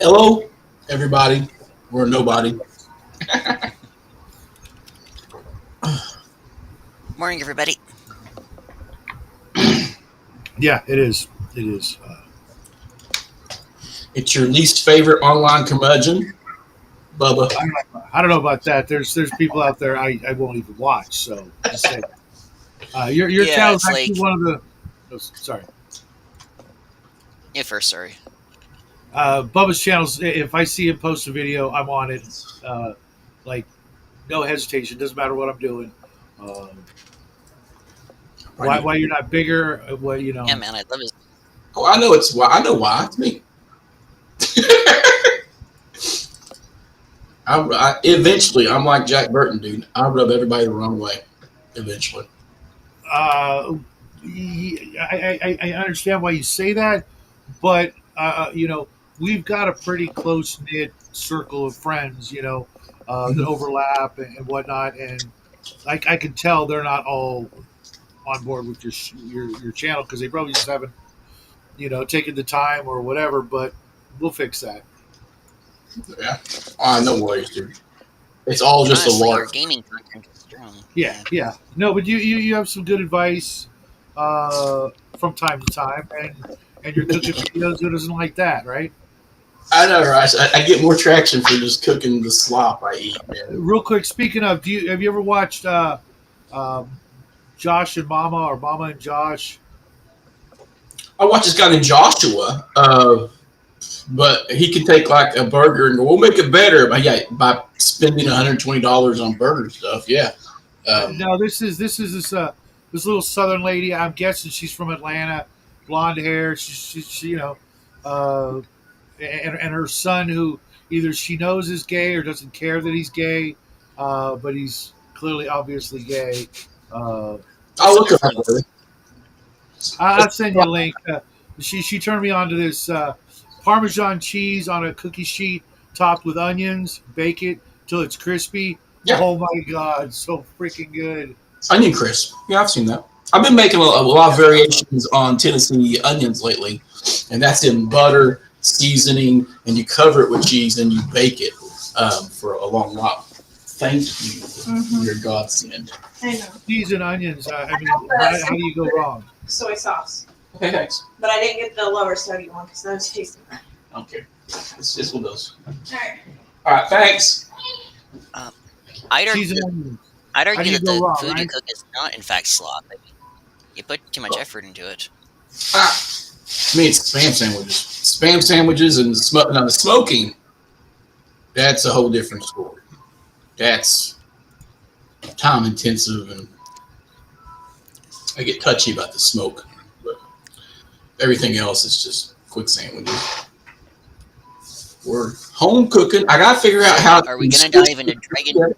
Hello, everybody. We're nobody. Morning, everybody. Yeah, it is. It is. It's your least favorite online curmudgeon, Bubba. I don't know about that. There's people out there I won't even watch. So just say your Yeah, channel is it's actually like one of the. Oh, sorry, yeah. First, sorry. Bubba's channels. If I see him post a video, I'm on it. Uh, like no hesitation. Doesn't matter what I'm doing. Um, why you're not bigger? What you Yeah, know? man, I love his. Oh, I know it's why. I know why. It's me. Eventually, I'm like Jack Burton, dude. I rub everybody the wrong way. Eventually. Uh, I understand why you say that, but we've got a pretty close knit circle of friends, that Mhm. overlap and whatnot, and I can tell they're not all on board with your channel because they probably just haven't, taken the time or whatever. But we'll fix that. Yeah. No worries, dude. It's all just a Honestly, your lark. gaming content is strong. Yeah, Yeah. yeah. No, but you have some good advice from time to time, and your cooking videos. Who doesn't like that, right? I know, right? I get more traction for just cooking the slop I eat, man. Real quick, speaking of, have you ever watched um, Josh and Mama or Mama and Josh? I watch this guy named Joshua. But he can take like a burger and go, we'll make it better by spending $120 on burger stuff. Yeah. No, this little Southern lady. I'm guessing she's from Atlanta, blonde hair. She uh, and her son who either she knows is gay or doesn't care that he's gay, but he's clearly obviously gay. Uh, I'll What's the look it up later. difference? I'll send you a link. She turned me on to this Parmesan cheese on a cookie sheet topped with onions. Bake it till it's crispy. Yeah, Oh my god, so freaking good! onion crisp. Yeah, I've seen that. I've been making a lot of variations on Tennessee onions lately, and that's in butter, seasoning, and you cover it with cheese and you bake it for a long while. Thank you. Your godsend. I know. Cheese and onions. I I mean, got the how do you go wrong? soy sauce, Okay, thanks. but I didn't get the lower sodium one because that was tasting bad. I don't care. It's just one of those. Alright. All right, thanks. I'd Cheese argue, and onions. I'd How do argue you that go the wrong, food you right? cook is not, in fact, sloppy. You put too much effort into it. Ah, me, it's spam sandwiches. Spam sandwiches and the smoking. That's a whole different story. That's time intensive, and I get touchy about the smoke. But everything else is just quick sandwiches. We're home cooking. I gotta figure out how. Are we gonna dive into Dragon?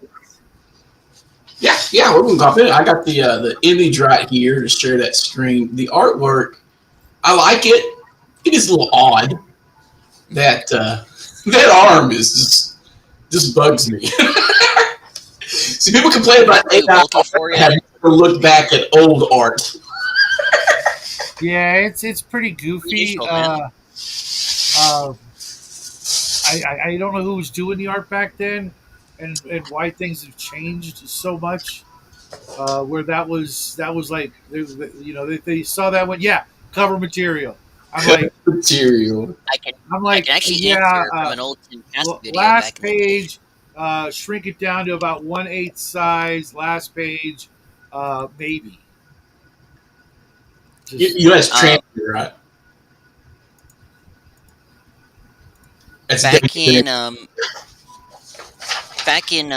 Yeah, we're gonna hop in. I got the image right here to share that screen. The artwork, I like it. It is a little odd. That that arm is just bugs me. See, people complain about Really AI bulky for you. have never looked back at old art. Yeah, it's pretty goofy. Useful, man. I don't know who was doing the art back then, and why things have changed so much. Where that was like they saw that one, yeah, cover material. I'm like Material. I can I'm I like can actually yeah. answer from an old Timcast video Last back in the day. page, shrink it down to about 1/8 size. Last page, maybe. Just You guys Um, transfer, right? That's back dedicated. in back in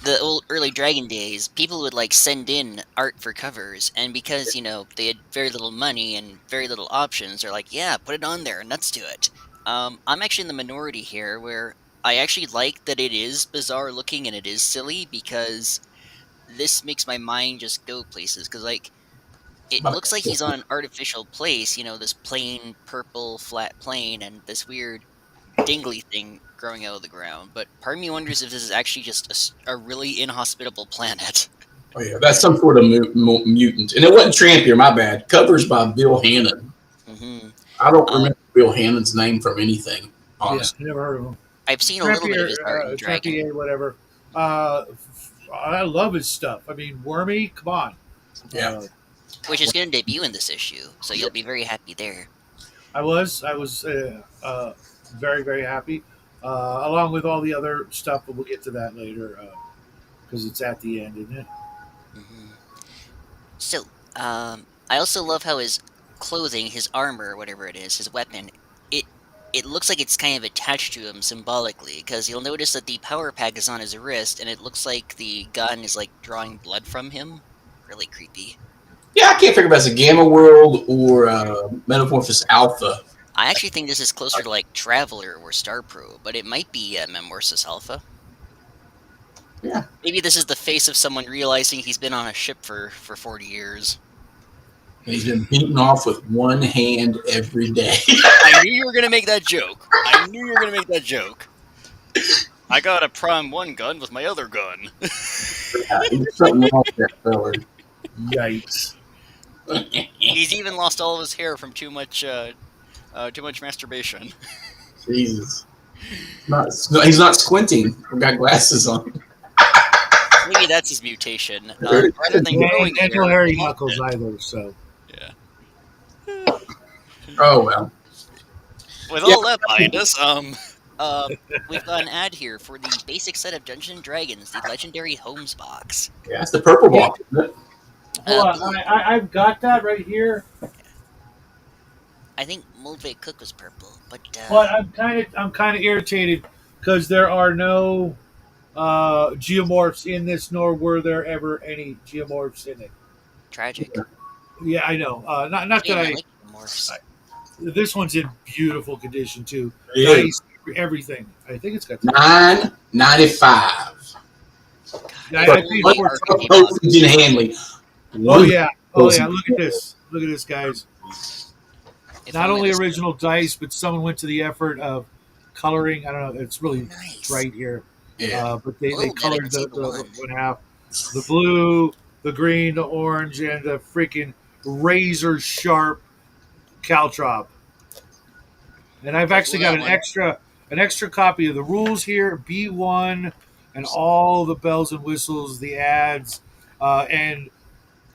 the old early Dragon days, people would like send in art for covers, and because they had very little money and very little options, they're like, yeah, put it on there and let's do it. I'm actually in the minority here, where I actually like that it is bizarre looking and it is silly because this makes my mind just go places. Because like it looks like he's on an artificial place, this plain purple flat plane and this weird dingly thing growing out of the ground. But part of me wonders if this is actually just a really inhospitable planet. Oh yeah, that's some sort of mutant, and it wasn't Trampier. My bad. Covers by Bill Hannon. Hmm. I don't Uh, remember Bill Hannon's name from anything, Yeah, honestly. never heard of him. I've seen a little bit of his art in Dragon. Trappier, whatever. I love his stuff. I mean, Wormy, come on. Yeah. Which is going to debut in this issue, so you'll be very happy there. I was very, very happy, along with all the other stuff, but we'll get to that later because it's at the end, isn't it? Hmm. So, I also love how his clothing, his armor, whatever it is, his weapon, it it looks like it's kind of attached to him symbolically, because you'll notice that the power pack is on his wrist, and it looks like the gun is like drawing blood from him. Really creepy. Yeah, I can't figure if that's a Gamma World or Metamorphosis Alpha. I actually think this is closer to like Traveler or Star Pro, but it might be Metamorphosis Alpha. Yeah. Maybe this is the face of someone realizing he's been on a ship for 40 years. And he's been beaten off with one hand every day. I knew you were gonna make that joke. I knew you were gonna make that joke. I got a Prime 1 gun with my other gun. There's something wrong with that fella. Yikes! He's even lost all of his hair from too much masturbation. Jesus. He's not squinting. He's got glasses on. Maybe that's his mutation. Rather Rather than And, growing and hair, no hairy he lost knuckles it. either. So Yeah. Oh, well. With Yeah. all that behind us, we've got an ad here for the basic set of Dungeons and Dragons, the Legendary Homes box. Yeah, it's the purple Yeah. box, isn't it? hold on, Blue. I've got that right here. I think Moldvay Cook was purple, but But I'm kind of irritated because there are no geomorphs in this, nor were there ever any geomorphs in it. tragic. Yeah, I know. Not that Damn, I I. like the morphs. This one's in beautiful condition too. Yeah. Nice, everything. I think it's got. $9.95. I But paid what- for it. postage and handling. Oh yeah, oh yeah. Look at this. Look at this, guys. If Not only this- original dice, but someone went to the effort of coloring. I don't know. It's really Nice. bright here, Yeah. but they Little bit, I colored can see the the one. one half, the blue, the green, the orange, and the freaking razor sharp caltrop. And I've actually got an extra copy of the rules here, B1, and all the bells and whistles, the ads, and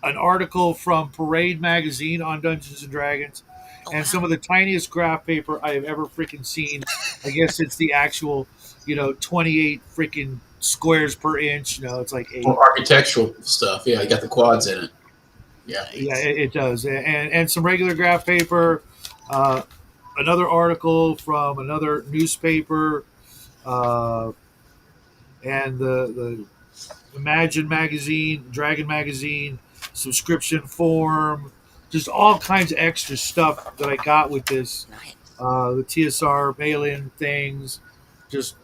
an article from Parade magazine on Dungeons and Dragons, Oh, and wow. some of the tiniest graph paper I have ever freaking seen. I guess it's the actual, 28 freaking squares per inch. It's like 8. For architectural stuff. Yeah, you got the quads in it. Yeah. Yeah, it does, and some regular graph paper. Another article from another newspaper, and the Imagine magazine, Dragon magazine, subscription form, just all kinds of extra stuff that I got with this. Nice. The TSR mail-in things, just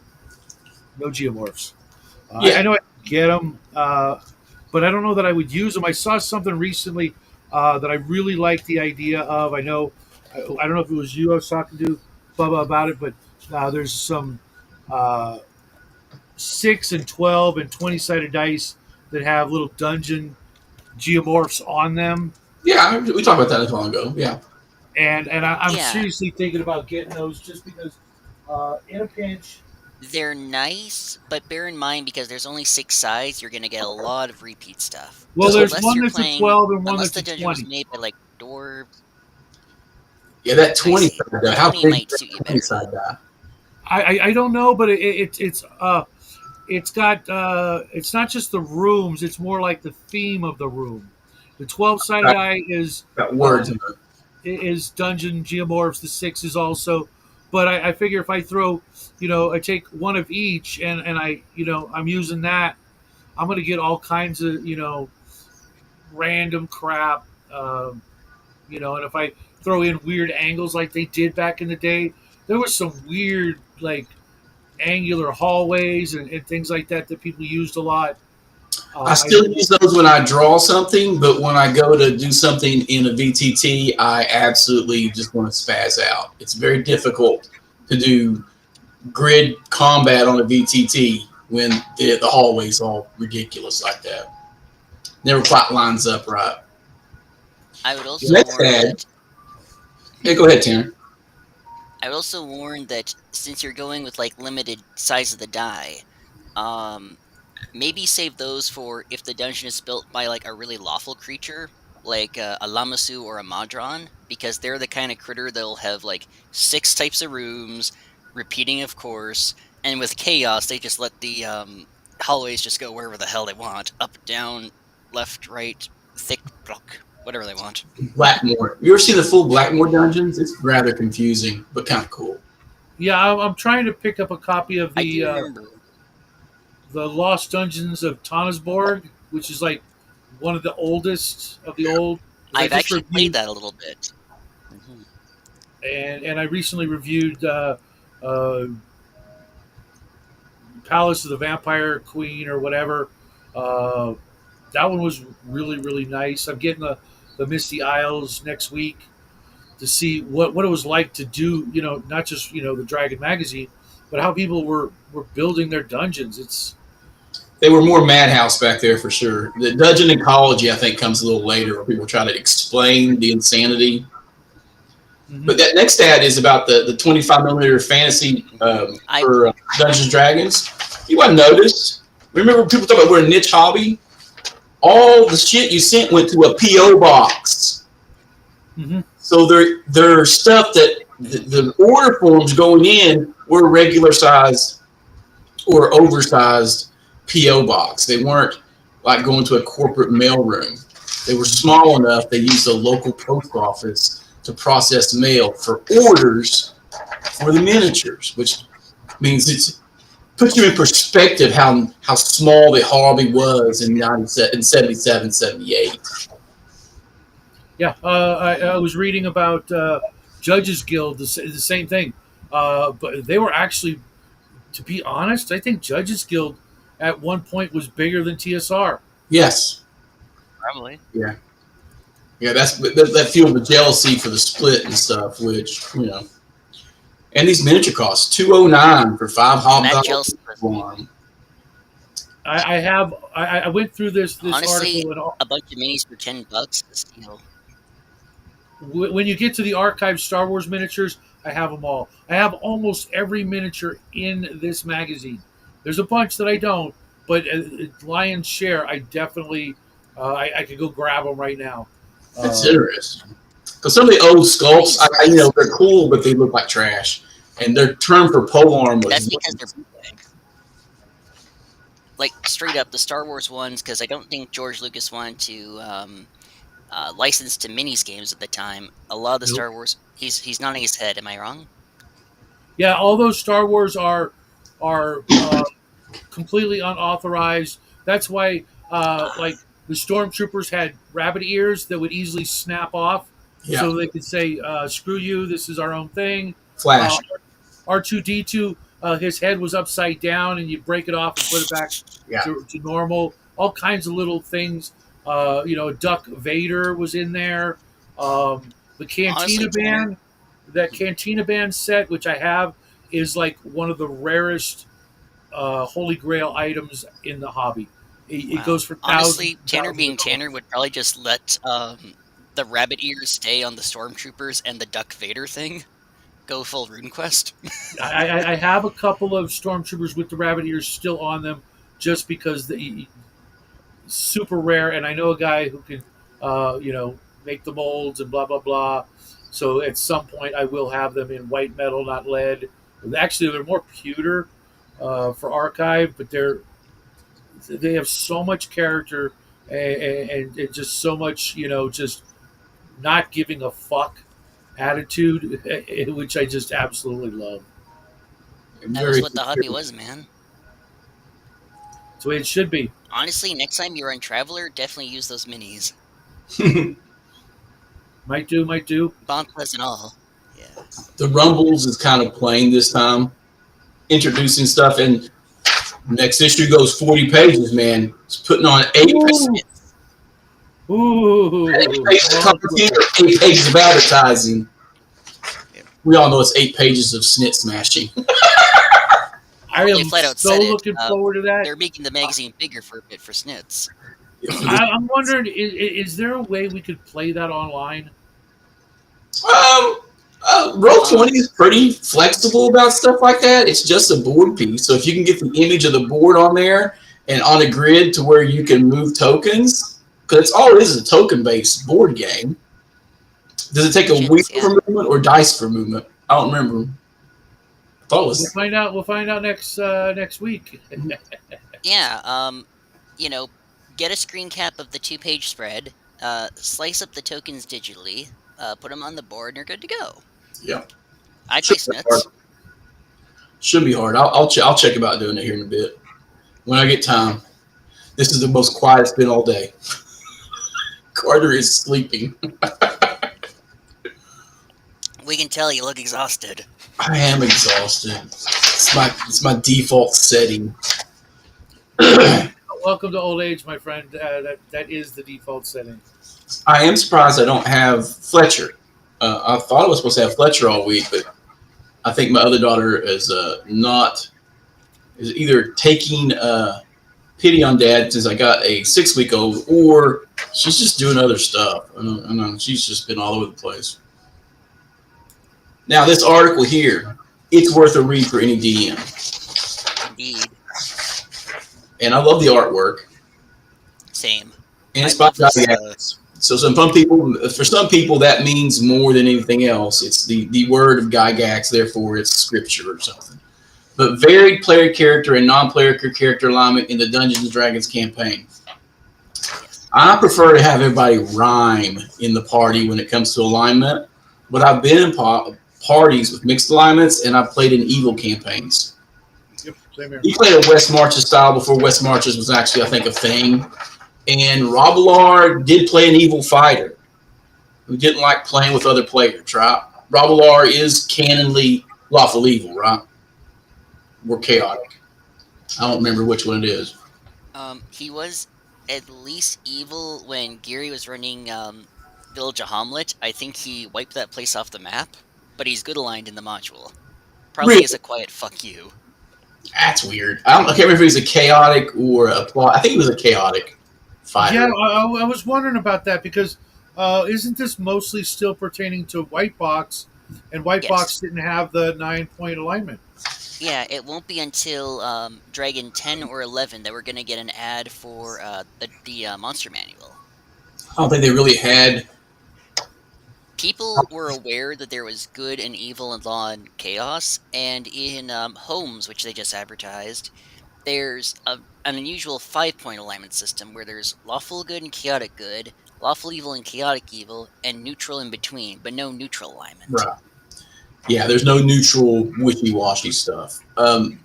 no geomorphs. Yeah. I know I can get them, but I don't know that I would use them. I saw something recently that I really liked the idea of. I don't know if it was you I was talking to, Bubba, about it, but there's some 6 and 12 and 20-sided dice that have little dungeon geomorphs on them. Yeah, we talked about that not long ago. Yeah. And I'm Yeah. seriously thinking about getting those just because in a pinch. They're nice, but bear in mind, because there's only 6 sides, you're gonna get a lot of repeat stuff. Well, So there's unless one you're that's playing- a 12 and one Unless that's the a dungeon was 20. made by like Door. Yeah, that 20 side die. How 20 big might is suit you that 20 better. side die? I don't know, but it's got it's not just the rooms; it's more like the theme of the room. The 12-sided die is Got words in it. dungeon geomorphs. The 6 is also, but I figure if I throw, I take one of each and I, I'm using that, I'm going to get all kinds of, random crap, and if I throw in weird angles like they did back in the day, there was some weird, like, angular hallways and things like that people used a lot. I still use those when I draw something, but when I go to do something in a VTT, I absolutely just want to spaz out. It's very difficult to do grid combat on a VTT when the hallway's all ridiculous like that. Never quite lines up right. I would also That's warn sad. that Hey, go ahead, Tanner. I would also warn that since you're going with like limited size of the die, um, maybe save those for if the dungeon is built by like a really lawful creature, like a Lamasu or a Madron, because they're the kind of critter that'll have like 6 types of rooms, repeating, of course, and with chaos, they just let the hallways just go wherever the hell they want, up, down, left, right, thick, block, whatever they want. Blackmore. You ever see the full Blackmore dungeons? It's rather confusing, but kind of cool. Yeah, I'm trying to pick up a copy of I do remember. the Lost Dungeons of Tanasborg, which is like one of the oldest of the old. 'Cause I I've just actually played reviewed, that a little bit. Mhm. and I recently reviewed uh, Palace of the Vampire Queen or whatever. Uh, that one was really nice. I'm getting the Misty Isles next week to see what it was like to do. You know, not just the Dragon magazine, but how people were building their dungeons. It's They were more madhouse back there for sure. The dungeon ecology, I think, comes a little later, where people try to explain the insanity. But that next ad is about the 25 millimeter fantasy for Dungeons and Dragons. You might notice. Remember people talk about we're a niche hobby? All the shit you sent went to a PO box. So there's stuff that the order forms going in were regular size or oversized PO box. They weren't like going to a corporate mailroom. They were small enough. They used a local post office to process mail for orders for the miniatures, which means it puts you in perspective how small the hobby was in 77, 78. Yeah, I was reading about Judges Guild, the same thing. But they were actually, to be honest, I think Judges Guild at one point was bigger than TSR. Yes. Probably. Yeah. Yeah, that fueled the jealousy for the split and stuff, which, and these miniature costs $209 for 5 hobgoblins. I went through this Honestly, article and a bunch of minis for $10 is a steal. When you get to the archived Star Wars miniatures, I have them all. I have almost every miniature in this magazine. There's a bunch that I don't, but lion's share, I definitely I could go grab them right now. That's interesting. Because some of the old sculpts, they're cool, but they look like trash. And their term for polearm was... That's because they're bootleg. Like, straight up, the Star Wars ones, because I don't think George Lucas wanted to license to minis games at the time. A lot of the Star Wars, he's nodding his head. Am I wrong? Yeah, all those Star Wars are completely unauthorized. That's why, like, the stormtroopers had rabbit ears that would easily snap off, so they could say, "Screw you! This is our own thing." Flash. R2D2, his head was upside down, and you break it off and put it back to normal. All kinds of little things. Duck Vader was in there. The Cantina Band, that Cantina Band set, which I have, is like one of the rarest Holy Grail items in the hobby. It goes for thousands. Honestly, Tanner being Tanner would probably just let the rabbit ears stay on the stormtroopers and the Duck Vader thing go full RuneQuest. I have a couple of stormtroopers with the rabbit ears still on them, just because super rare, and I know a guy who can, make the molds and blah blah blah. So at some point, I will have them in white metal, not lead. Actually, they're more pewter for archive, but they have so much character and just so much, just not giving a fuck attitude, which I just absolutely love. That was what the hobby was, man. That's the way it should be. Honestly, next time you're on Traveler, definitely use those minis. Might do. Bonkless and all. Yeah. The Rumbles is kind of plain this time, introducing stuff, and next issue goes 40 pages, man. It's putting on 8 pages. Ooh. 8 pages of advertising. We all know it's 8 pages of snit smashing. I am so looking forward to that. They're making the magazine bigger for a bit for snits. I'm wondering, is there a way we could play that online? Roll 20 is pretty flexible about stuff like that. It's just a board piece. So if you can get the image of the board on there and on a grid to where you can move tokens, because it's all it is a token based board game. Does it take a wheel Shits, yeah. for movement or dice for movement? I don't remember. I thought it We'll was. find out. We'll find out next week. Yeah, you know, get a screen cap of the two-page spread, slice up the tokens digitally, put them on the board, and you're good to go. Yeah. I play Should be hard. Smiths. Should be hard. I'll check about doing it here in a bit when I get time. This is the most quiet it's been all day. Carter is sleeping. We can tell you look exhausted. I am exhausted. It's my default setting. Welcome to old age, my friend. That is the default setting. I am surprised I don't have Fletcher. I thought I was supposed to have Fletcher all week, but I think my other daughter is is either taking pity on Dad since I got a 6-week-old, or she's just doing other stuff. I know she's just been all over the place. Now this article here, it's worth a read for any DM, Indeed. and I love the artwork. Same. And it's I by love this, Gygax. So for some people, that means more than anything else. It's the word of Gygax, therefore it's scripture or something. But varied player character and non-player character alignment in the Dungeons and Dragons campaign. I prefer to have everybody rhyme in the party when it comes to alignment, but I've been in parties with mixed alignments, and I've played in evil campaigns. Yep, same here. He played a West Marches style before West Marches was actually, I think, a thing. And Robilar did play an evil fighter who didn't like playing with other players, right? Robilar is canonly lawful evil, right? Or chaotic. I don't remember which one it is. He was at least evil when Geary was running Village of Hamlet. I think he wiped that place off the map, but he's good aligned in the module. Probably Really? as a quiet fuck you. That's weird. I can't remember if he was a chaotic or a plot. I think he was a chaotic fighter. Yeah, I was wondering about that because isn't this mostly still pertaining to White Box, and White Yes. Box didn't have the 9-point alignment. Yeah, it won't be until Dragon 10 or 11 that we're going to get an ad for the Monster Manual. I don't think they really had. People were aware that there was good and evil and law and chaos, and in Homes, which they just advertised, there's an unusual 5-point alignment system where there's lawful good and chaotic good, lawful evil and chaotic evil, and neutral in between, but no neutral alignment. Right. Yeah, there's no neutral wishy-washy stuff.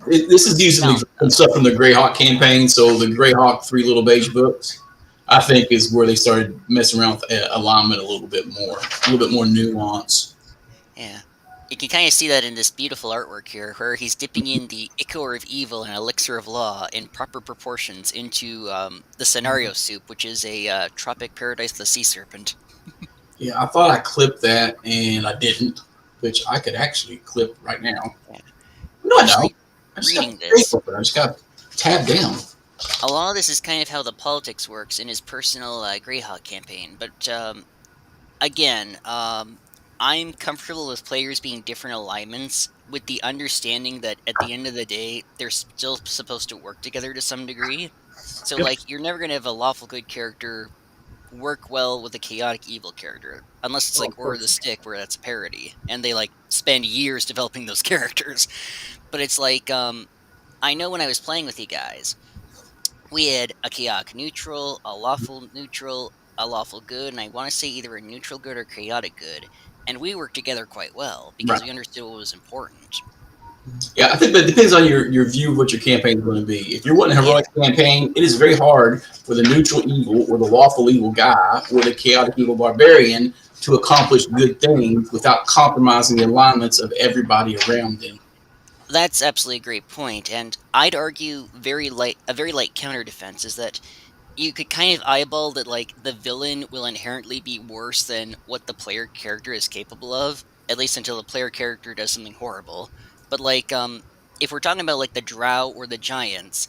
This is usually stuff from the Greyhawk campaign. So the Greyhawk 3 Little Beige books, I think, is where they started messing around with alignment a little bit more nuance. Yeah. You can kind of see that in this beautiful artwork here, where he's dipping in the ichor of evil and elixir of law in proper proportions into the scenario soup, which is a tropic paradise of the sea serpent. Yeah, I thought I clipped that, and I didn't, which I could actually clip right now. Yeah. No, I Actually, don't. I just got tab down. A lot of this is kind of how the politics works in his personal Greyhawk campaign, but again, I'm comfortable with players being different alignments, with the understanding that at the end of the day, they're still supposed to work together to some degree. So, Yep. like, you're never going to have a lawful good character work well with a chaotic evil character, unless it's like Order of the Stick, where that's a parody, and they, like, spend years developing those characters. But it's like, I know when I was playing with you guys, we had a chaotic neutral, a lawful neutral, a lawful good, and I want to say either a neutral good or chaotic good. And we worked together quite well because Right. we understood what was important. Yeah, I think that depends on your view of what your campaign is going to be. If you're wanting a heroic campaign, it is very hard for the neutral evil or the lawful evil guy or the chaotic evil barbarian to accomplish good things without compromising the alignments of everybody around them. That's absolutely a great point, and I'd argue a very light counter defense is that you could kind of eyeball that, like, the villain will inherently be worse than what the player character is capable of, at least until the player character does something horrible. But, like, if we're talking about, like, the Drow or the Giants,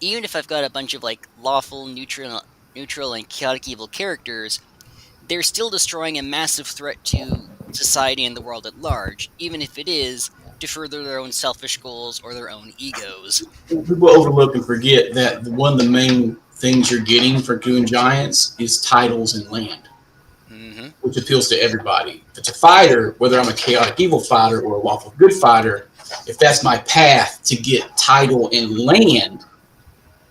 even if I've got a bunch of, like, lawful, neutral, and chaotic evil characters, they're still destroying a massive threat to society and the world at large, even if it is to further their own selfish goals or their own egos. People overlook and forget that one of the main things you're getting for doing giants is titles and land, which appeals to everybody. If it's a fighter, whether I'm a chaotic evil fighter or a lawful good fighter, if that's my path to get title and land,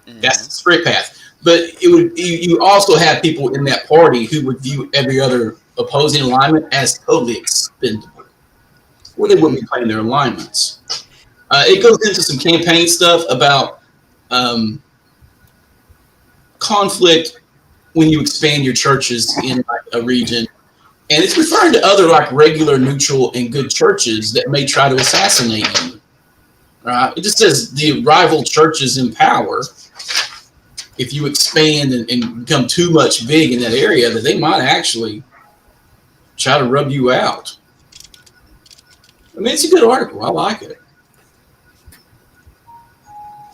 that's the straight path. But it would you also have people in that party who would view every other opposing alignment as totally expendable, or they wouldn't be playing their alignments. It goes into some campaign stuff about conflict when you expand your churches in like a region, and it's referring to other like regular, neutral, and good churches that may try to assassinate you. Right? It just says the rival churches in power. If you expand and become too much big in that area, that they might actually try to rub you out. I mean, it's a good article. I like it.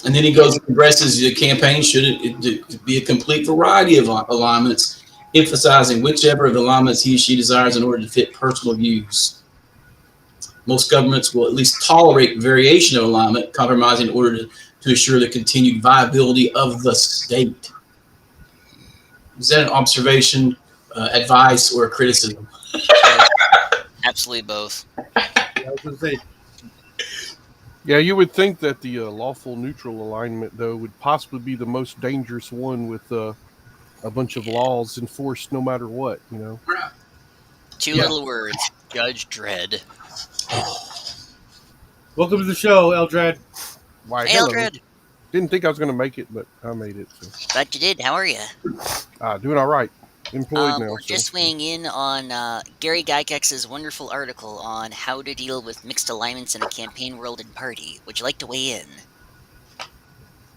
And then he goes and progresses the campaign. Should it be a complete variety of alignments, emphasizing whichever of the alignments he or she desires in order to fit personal views. Most governments will at least tolerate variation of alignment, compromising in order to assure the continued viability of the state. Is that an observation, advice, or a criticism? Absolutely both. I was gonna say, Yeah, you would think that the lawful neutral alignment, though, would possibly be the most dangerous one with a bunch of laws enforced no matter what, you know? Two little words, Judge Dredd. welcome to the show, Eldrad. Why, Hey, hello. Eldred. Didn't think I was going to make it, but I made it. So. Glad you did. How are you? Doing all right. Employed now. We're just weighing in on Gary Geigeks's wonderful article on how to deal with mixed alignments in a campaign world and party. Would you like to weigh in?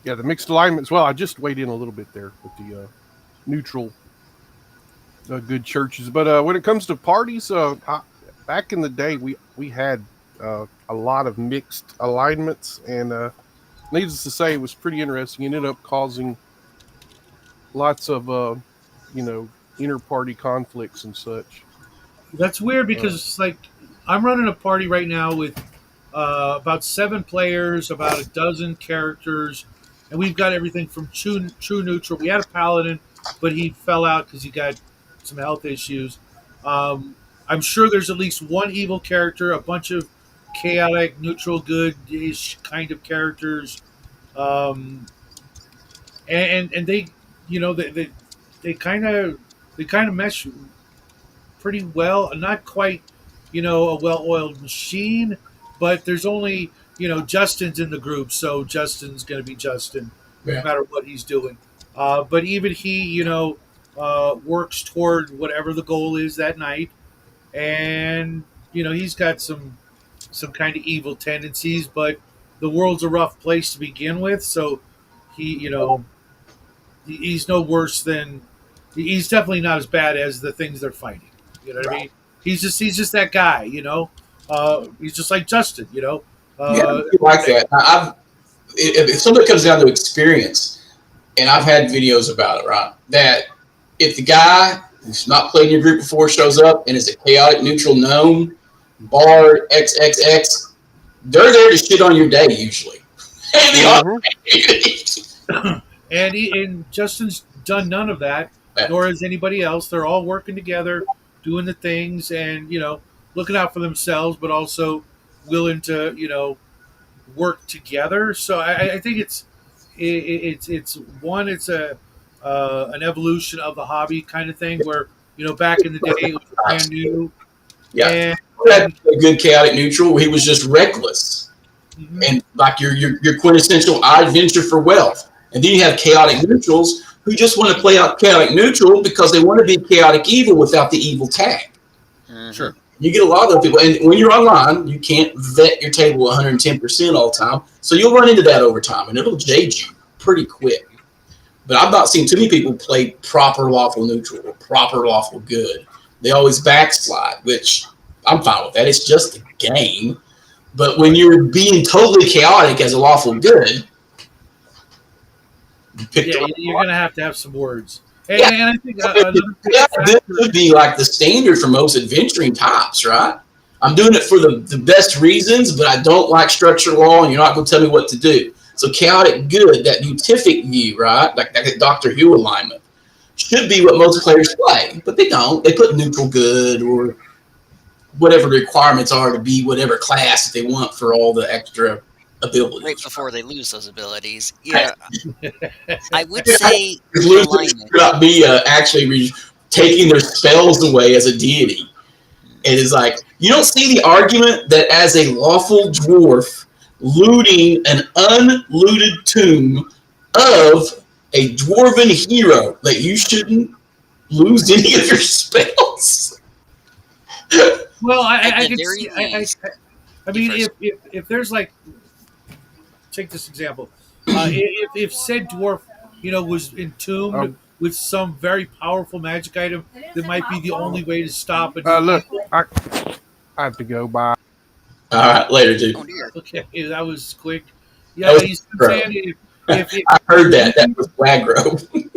Yeah, the mixed alignments. Well, I just weighed in a little bit there with the neutral good churches. But when it comes to parties, back in the day, we had a lot of mixed alignments, and needless to say, it was pretty interesting. It ended up causing lots of, inter-party conflicts and such. That's weird because it's like I'm running a party right now with about 7 players, about a dozen characters, and we've got everything from true neutral. We had a paladin, but he fell out because he got some health issues. I'm sure there's at least one evil character, a bunch of chaotic, neutral, good-ish kind of characters, and they, they kind of mesh pretty well. Not quite, a well-oiled machine, but there's only, Justin's in the group, so Justin's going to be Justin, no matter what he's doing. But even he, works toward whatever the goal is that night, and he's got some kind of evil tendencies, but the world's a rough place to begin with, so he, he's no worse than. He's definitely not as bad as the things they're fighting. You know what I mean? He's just that guy. He's just like Justin. Yeah, I like that. Now, if something comes down to experience, and I've had videos about it, right? That if the guy who's not played in your group before shows up and is a chaotic neutral gnome, bard, XXX, they're there to shit on your day usually. And Justin's done none of that, nor has anybody else. They're all working together, doing the things, and looking out for themselves, but also willing to work together. So I think it's an evolution of the hobby kind of thing where back in the day it was brand new. Yeah, and a good chaotic neutral. He was just reckless, and like your quintessential I venture for wealth. And then you have chaotic neutrals who just want to play out chaotic neutral because they want to be chaotic evil without the evil tag. Sure. You get a lot of those people. And when you're online, you can't vet your table 110% all the time. So you'll run into that over time, and it'll jade you pretty quick. But I've not seen too many people play proper lawful neutral or proper lawful good. They always backslide, which I'm fine with that. It's just a game. But when you're being totally chaotic as a lawful good, you're going to have some words. And I think another big Yeah, this factor. would be like the standard for most adventuring tops, right? I'm doing it for the best reasons, but I don't like structured law, and you're not going to tell me what to do. So chaotic good, that beatific view, right? Like that Doctor Who alignment, should be what most players play, but they don't. They put neutral good or whatever the requirements are to be whatever class that they want for all the extra abilities. Right before they lose those abilities. Yeah, I would say the Losers alignment. should not be actually taking their spells away as a deity. It is like, you don't see the argument that as a lawful dwarf looting an unlooted tomb of a dwarven hero that you shouldn't lose any of your spells. Well, At I the could very see. least, I you mean, first. if there's like, take this example, if said dwarf, was entombed Um, with some very powerful magic item, that might be the only way to stop a new look, evil. I have to go by. All right, later, dude. Oh dear. Okay, that was quick. That Yeah, was you see what I'm aggro. saying? If I heard that. That was aggro.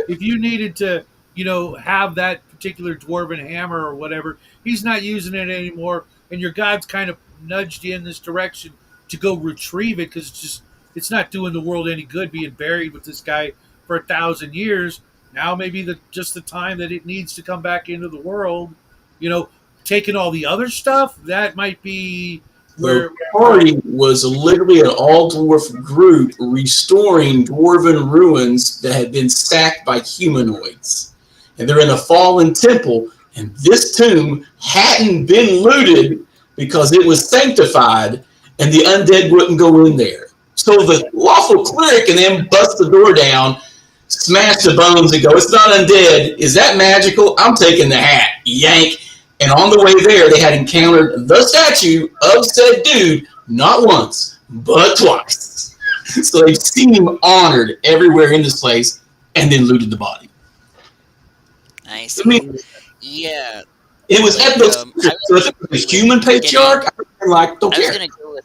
if you needed to, have that particular dwarven hammer or whatever, he's not using it anymore, and your god's kind of nudged you in this direction to go retrieve it because it's not doing the world any good being buried with this guy for 1,000 years. Now maybe just the time that it needs to come back into the world, taking all the other stuff that might be where The party was literally an all-dwarf group restoring dwarven ruins that had been sacked by humanoids. And they're in a fallen temple, and this tomb hadn't been looted because it was sanctified, and the undead wouldn't go in there. So the lawful cleric can then bust the door down, smash the bones, and go, "It's not undead. Is that magical? I'm taking the hat." Yank. And on the way there, they had encountered the statue of said dude not once, but twice. So they've seen him honored everywhere in this place and then looted the body. I I see. mean, Yeah, it was like epic. So if it was a human patriarch, I would have been like, don't I was care. gonna go with.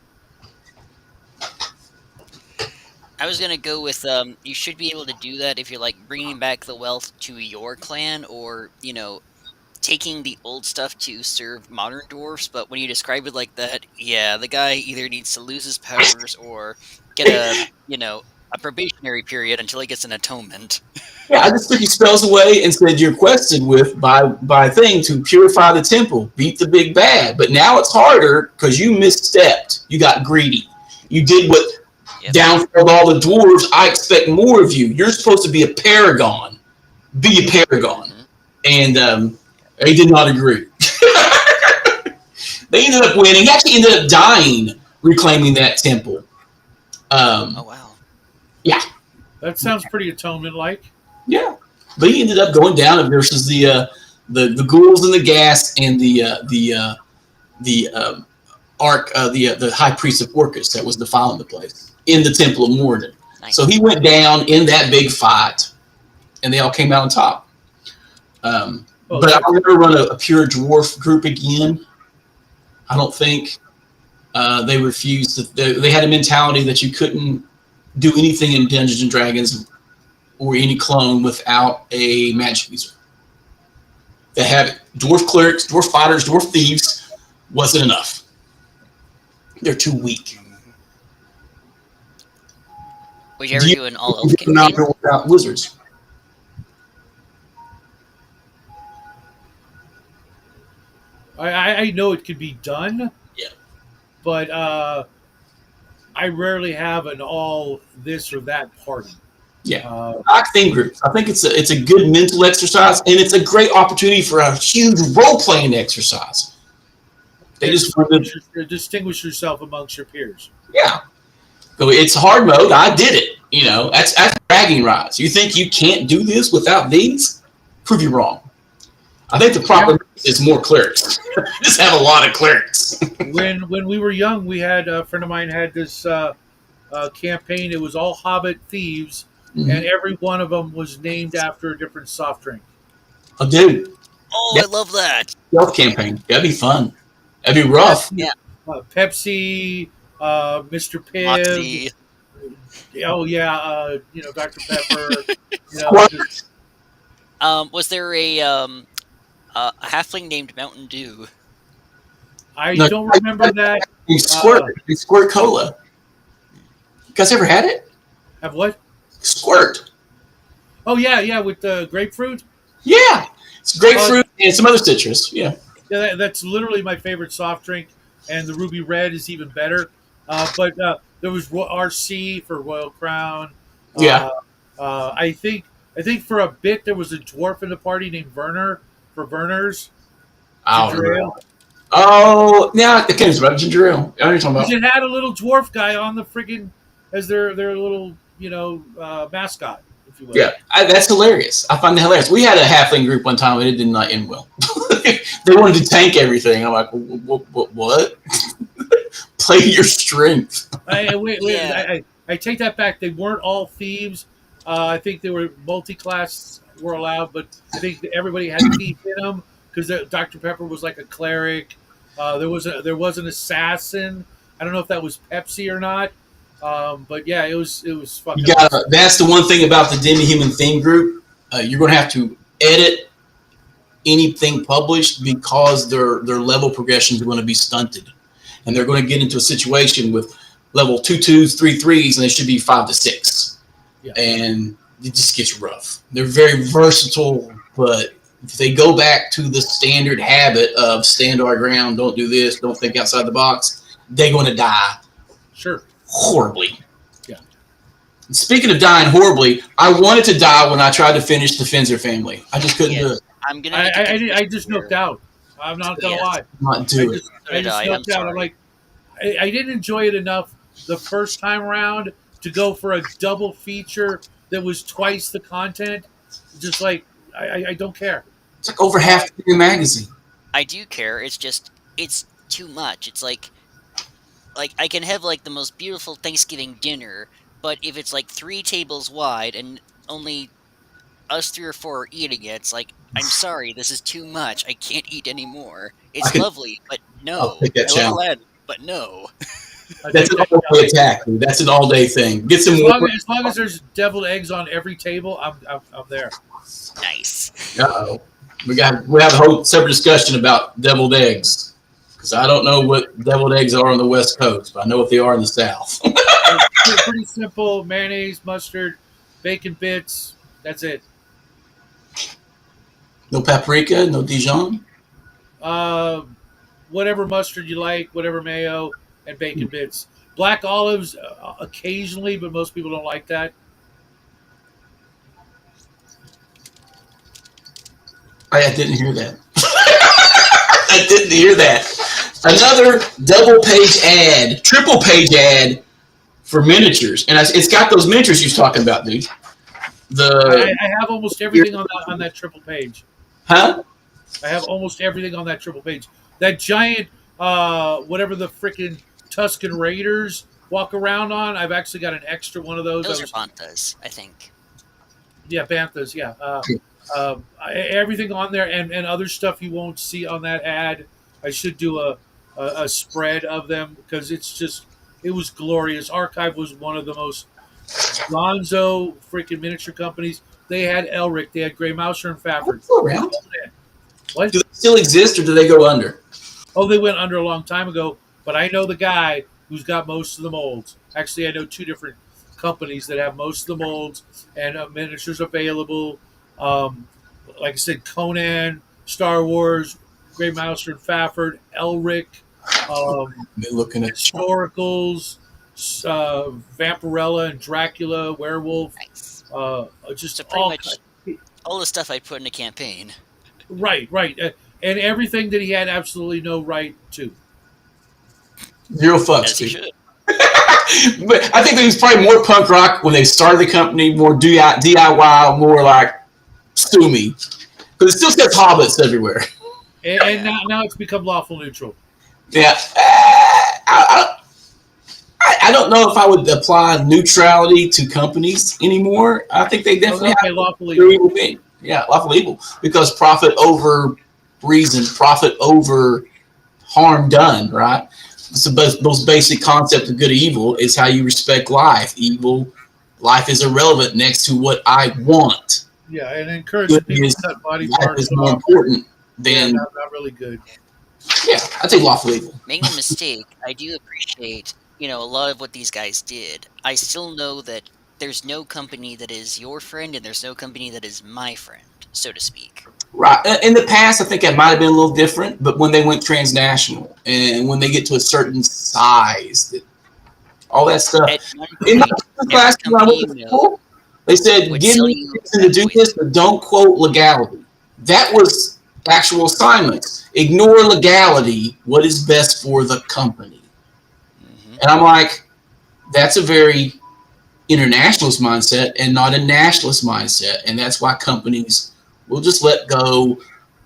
I was gonna go with you should be able to do that if you're like bringing back the wealth to your clan, or taking the old stuff to serve modern dwarfs. But when you describe it like that, yeah, the guy either needs to lose his powers or get a probationary period until he gets an atonement. Yeah, I just took his spells away and said you're quested with by thing to purify the temple, beat the big bad. But now it's harder because you misstepped. You got greedy. You did what downfalled all the dwarves. I expect more of you. You're supposed to be a paragon. Be a paragon. And they did not agree. They ended up winning. He actually ended up dying reclaiming that temple. Oh wow. Yeah. that sounds pretty atonement-like. Yeah, but he ended up going down versus the ghouls and the gas and the high priest of Orcus that was defiling the place in the Temple of Morden. Nice. So he went down in that big fight, and they all came out on top. But I'll never run a pure dwarf group again. I don't think. They refused. They had a mentality that you couldn't do anything in Dungeons and Dragons or any clone without a magic user. They have dwarf clerics, dwarf fighters, dwarf thieves wasn't enough. They're too weak. Would you ever do an all elf campaign? Not without wizards. I know it could be done. Yeah. But I rarely have an all this or that party. Yeah, I like theme groups. I think it's a good mental exercise, and it's a great opportunity for a huge role playing exercise. They just want to distinguish yourself amongst your peers. Yeah. So it's hard mode. I did it. That's bragging rights. You think you can't do this without these? Prove you wrong. I think the problem is more clerics. Just have a lot of clerics. When we were young, we had a friend of mine had this campaign. It was all Hobbit thieves, and every one of them was named after a different soft drink. Oh, dude. Oh, I love that. Stealth campaign. That'd be fun. That'd be rough. Yeah. Pepsi, Mr. Pibb. Moxie. Oh yeah, Dr. Pepper. Was there a halfling named Mountain Dew? I No, don't remember that. They squirt cola. You guys ever had it? Have what? Squirt. Oh yeah, with the grapefruit. Yeah, it's grapefruit and some other citrus. Yeah. Yeah, that's literally my favorite soft drink, and the Ruby Red is even better. But there was RC for Royal Crown. Yeah. I think for a bit there was a dwarf in the party named Werner for Verner's I don't ginger remember. ale. Oh, yeah, it came about ginger ale. I know what you're talking Because about. it had a little dwarf guy on the friggin' as their little mascot, if you will. Yeah, that's hilarious. I find that hilarious. We had a halfling group one time, and it did not end well. They wanted to tank everything. I'm like, what? Play your strength. I take that back. They weren't all thieves. I think they were multi-class were allowed, but I think everybody had thief in them because Dr. Pepper was like a cleric. There was an assassin. I don't know if that was Pepsi or not. But yeah, it was fucking. That's the one thing about the demi-human theme group. You're going to have to edit anything published because their level progressions are going to be stunted, and they're going to get into a situation with level 2 2s, 3 3s, and they should be 5 to 6, and it just gets rough. They're very versatile, but if they go back to the standard habit of stand our ground, don't do this, don't think outside the box, they're going to die. Sure. Horribly. Yeah. Speaking of dying horribly, I wanted to die when I tried to finish the Finzer family. I just couldn't do it. I'm gonna. I just noped out. I'm not gonna lie. Not do it. I just noped out. I'm like, I didn't enjoy it enough the first time around to go for a double feature that was twice the content. Just like I don't care. It's like over half the magazine. I do care. It's just it's too much. It's like I can have like the most beautiful Thanksgiving dinner, but if it's like 3 tables wide and only us 3 or 4 are eating it, it's like, I'm sorry, this is too much. I can't eat anymore. It's lovely, but no. I'll take that challenge. But no. That's an all-day attack, dude. That's an all-day thing. Get some more. As long as there's deviled eggs on every table, I'm there. Nice. Uh-oh. We have a whole separate discussion about deviled eggs, because I don't know what deviled eggs are on the West Coast, but I know what they are in the South. It's pretty simple: mayonnaise, mustard, bacon bits. That's it. No paprika, no Dijon. Whatever mustard you like, whatever mayo, and bacon bits. Black olives occasionally, but most people don't like that. I didn't hear that. I didn't hear that. Another triple page ad for miniatures, and it's got those miniatures you're talking about, dude. I have almost everything on that triple page. Huh? I have almost everything on that triple page. That giant, whatever the freaking Tuscan Raiders walk around on, I've actually got an extra one of those. Those are Banthas, I think. Yeah, Banthas, yeah. Everything on there and other stuff you won't see on that ad. I should do a spread of them because it was glorious. Archive was one of the most gonzo freaking miniature companies. They had Elric, they had Grey Mouser and Fafford. Around? What? Do they still exist or do they go under? Oh, they went under a long time ago, but I know the guy who's got most of the molds. Actually, I know 2 different companies that have most of the molds and miniatures available. Like I said, Conan, Star Wars, Grey Mouser and Fafford, Elric, Looking at historicals, Vampirella and Dracula, Werewolf. Nice. Just So pretty much all the stuff I put in a campaign. Right. And everything that he had absolutely no right to. Zero fucks, As you dude. should. But I think there was probably more punk rock when they started the company, more DIY, more like sue me. Because it still says hobbits everywhere. And now it's become lawful neutral. Yeah. I don't know if I would apply neutrality to companies anymore. I think they definitely have lawful evil being. Yeah, lawful evil. Because profit over reason, profit over harm done, right? So the most basic concept of good or evil is how you respect life. Life is irrelevant next to what I want. Yeah, and encouraging people is to cut body life parts is more off. important Yeah, than not really good. yeah. I'd say lawful evil. Make no mistake, I do appreciate, a lot of what these guys did. I still know that there's no company that is your friend and there's no company that is my friend, so to speak. Right. In the past, I think that might have been a little different, but when they went transnational and when they get to a certain size, all that stuff. At one In my point, every class when I company went you to know school, they said, would give sell me you reason to rat do poison. this, but don't quote legality. That was actual assignments. Ignore legality. What is best for the company? Hmm. And I'm like, that's a very internationalist mindset and not a nationalist mindset. And that's why companies will just let go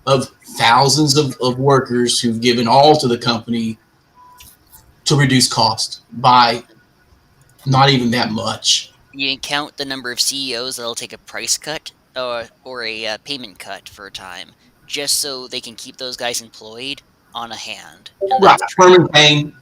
of thousands of workers who've given all to the company to reduce cost by not even that much. You can count the number of CEOs that'll take a price cut or a payment cut for a time, just so they can keep those guys employed on a hand, and Right. that's true.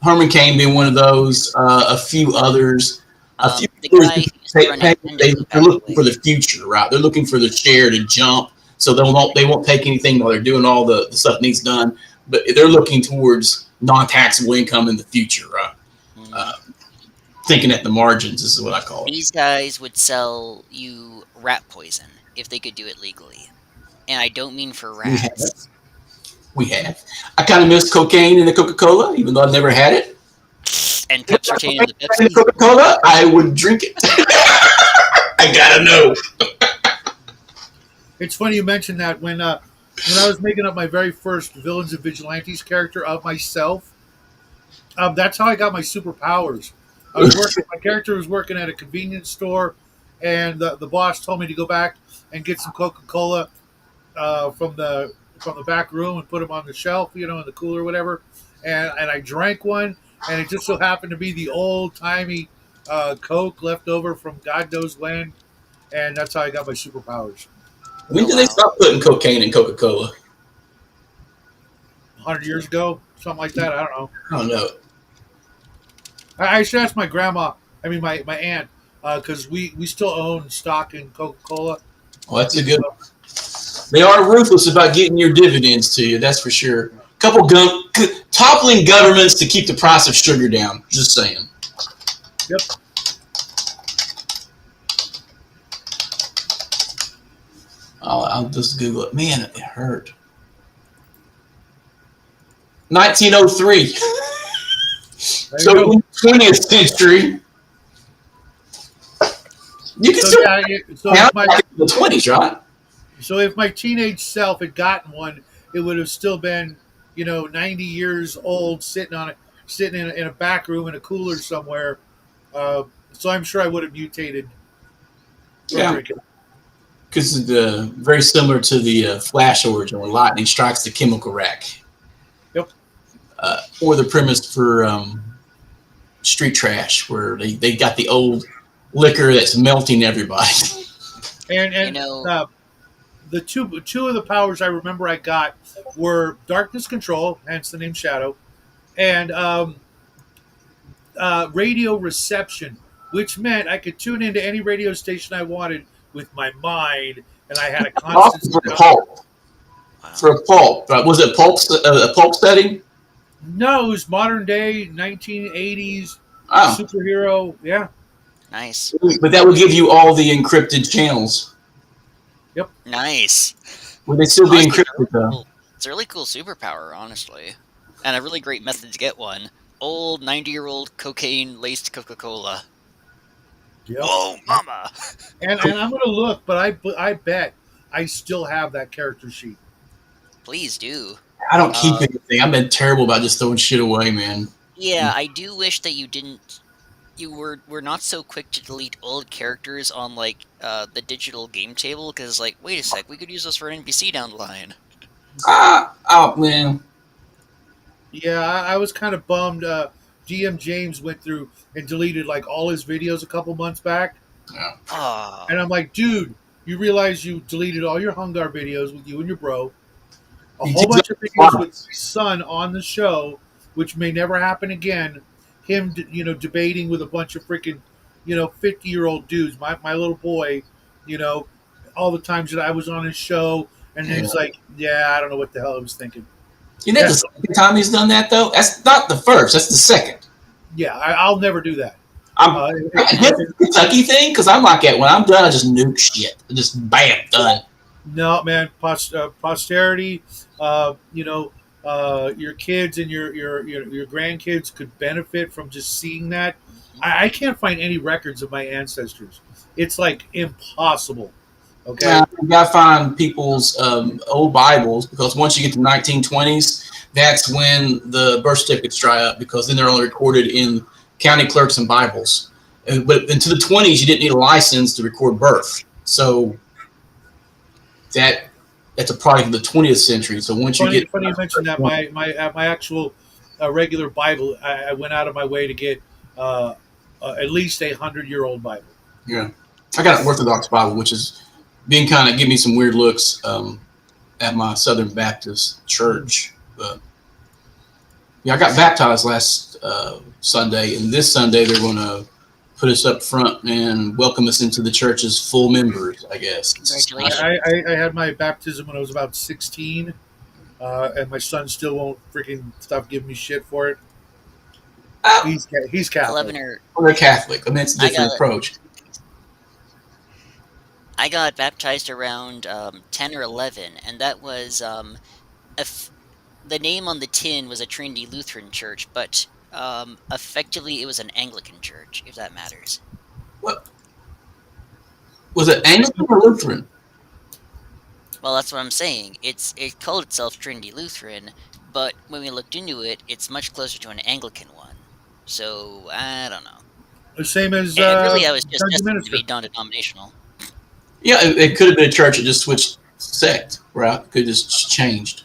Herman Cain being one of those, a few others. A few The others guy who used to run Nintendo they're passed looking away. for the future, right? They're looking for the share to jump, so they won't take anything while they're doing all the stuff needs done. But they're looking towards non-taxable income in the future, right? Hmm. Uh, Thinking at the margins is what I call it. These guys would sell you rat poison if they could do it legally, and I don't mean for We have. rats. We have. I kind of miss cocaine in the Coca-Cola, even though I've never had it. And pepsertain in the In the Pepsi. Coca-Cola, I would drink it. I gotta know. It's funny you mentioned that when I was making up my very first villains and vigilantes character of myself, that's how I got my superpowers. I was working. My character was working at a convenience store, and the boss told me to go back and get some Coca Cola from the back room and put them on the shelf, in the cooler or whatever. And I drank one, and it just so happened to be the old timey Coke left over from God knows when, and that's how I got my superpowers. When Oh did they wow. stop putting cocaine in Coca-Cola? 100 years ago, something like that. I don't know. I don't know. I should ask my grandma. I mean, my aunt, because we still own stock in Coca Cola. Well, that's a good. They are ruthless about getting your dividends to you. That's for sure. Couple toppling governments to keep the price of sugar down. Just saying. Yep. I'll just Google it. Man, it hurt. 1903. There So you go. in the 20th century, you can So still yeah, count back in the 20s, right? so if my teenage self had gotten one, it would have still been, 90 years old, sitting in a back room in a cooler somewhere. So I'm sure I would have mutated from Yeah. drinking. Because it's very similar to the Flash origin where lightning strikes the chemical rack. Yep. Or the premise for Street Trash, where they got the old liquor that's melting everybody. And You and know, uh, the two of the powers I remember I got were darkness control, hence the name Shadow, and radio reception, which meant I could tune into any radio station I wanted with my mind, and I had a constant For a sound. pulp. wow. For a pulp. Was it a pulp setting? No, it was modern day 1980s Oh. superhero. Yeah. Nice. But that would give you all the encrypted channels. Yep. Nice. Would they still be Honestly, encrypted though? it's a really cool superpower, honestly. And a really great method to get one. Old 90-year-old cocaine laced Coca Cola. Yep. Whoa, mama! And I'm gonna look, but I bet I still have that character sheet. Please do. I don't keep Uh, anything. I've been terrible about just throwing shit away, man. yeah, I do wish that you didn't. You were not so quick to delete old characters on the digital game table because wait a sec, we could use this for an NPC down the line. Oh man. Yeah, I was kind of bummed. DM James went through and deleted like all his videos a couple months back, Ah, and I'm like, dude, you realize you deleted all your Hungar videos with you and your bro, a He whole did bunch of that videos with once. my son on the show, which may never happen again. Him, debating with a bunch of freaking, 50-year-old dudes. My little boy, you know, all the times that I was on his show, and Yeah. it's like, yeah, I don't know what the hell I was thinking. You know, the second time he's done that though. That's not the first. That's the second. Yeah, I'll never do that. I'm Uh, I guess it's a Kentucky thing because I'm like that. When I'm done, I just nuke shit. Just bam, done. No, man, posterity. You know, your kids and your grandkids could benefit from just seeing that. I can't find any records of my ancestors. It's like impossible. Okay. You gotta find people's old Bibles because once you get to 1920s, that's when the birth certificates dry up because then they're only recorded in county clerks and Bibles. But into the 20s, you didn't need a license to record birth. So that's a product of the 20th century. So once you get Funny you mentioned that. My actual regular Bible, I went out of my way to get at least 100-year-old Bible. yeah, I got an Orthodox Bible, which is being kind of give me some weird looks at my Southern Baptist church. But yeah, I got baptized last Sunday, and this Sunday they're going to put us up front and welcome us into the church as full members, I guess. Congratulations. I had my baptism when I was about 16, and my son still won't freaking stop giving me shit for it. He's Catholic. 11 or Well, they're Catholic. I mean, it's a different approach. I got baptized around 10 or 11, and that was the name on the tin was a Trinity Lutheran church, but effectively it was an Anglican church, if that matters. What was it, Anglican or Lutheran? Well, that's what I'm saying. It called itself Trinity Lutheran, but when we looked into it, it's much closer to an Anglican one. So I don't know. The same as And really, I was just Dungeon destined to Minister. be non-denominational. Yeah, it could have been a church that just switched sect, right? Could have just changed.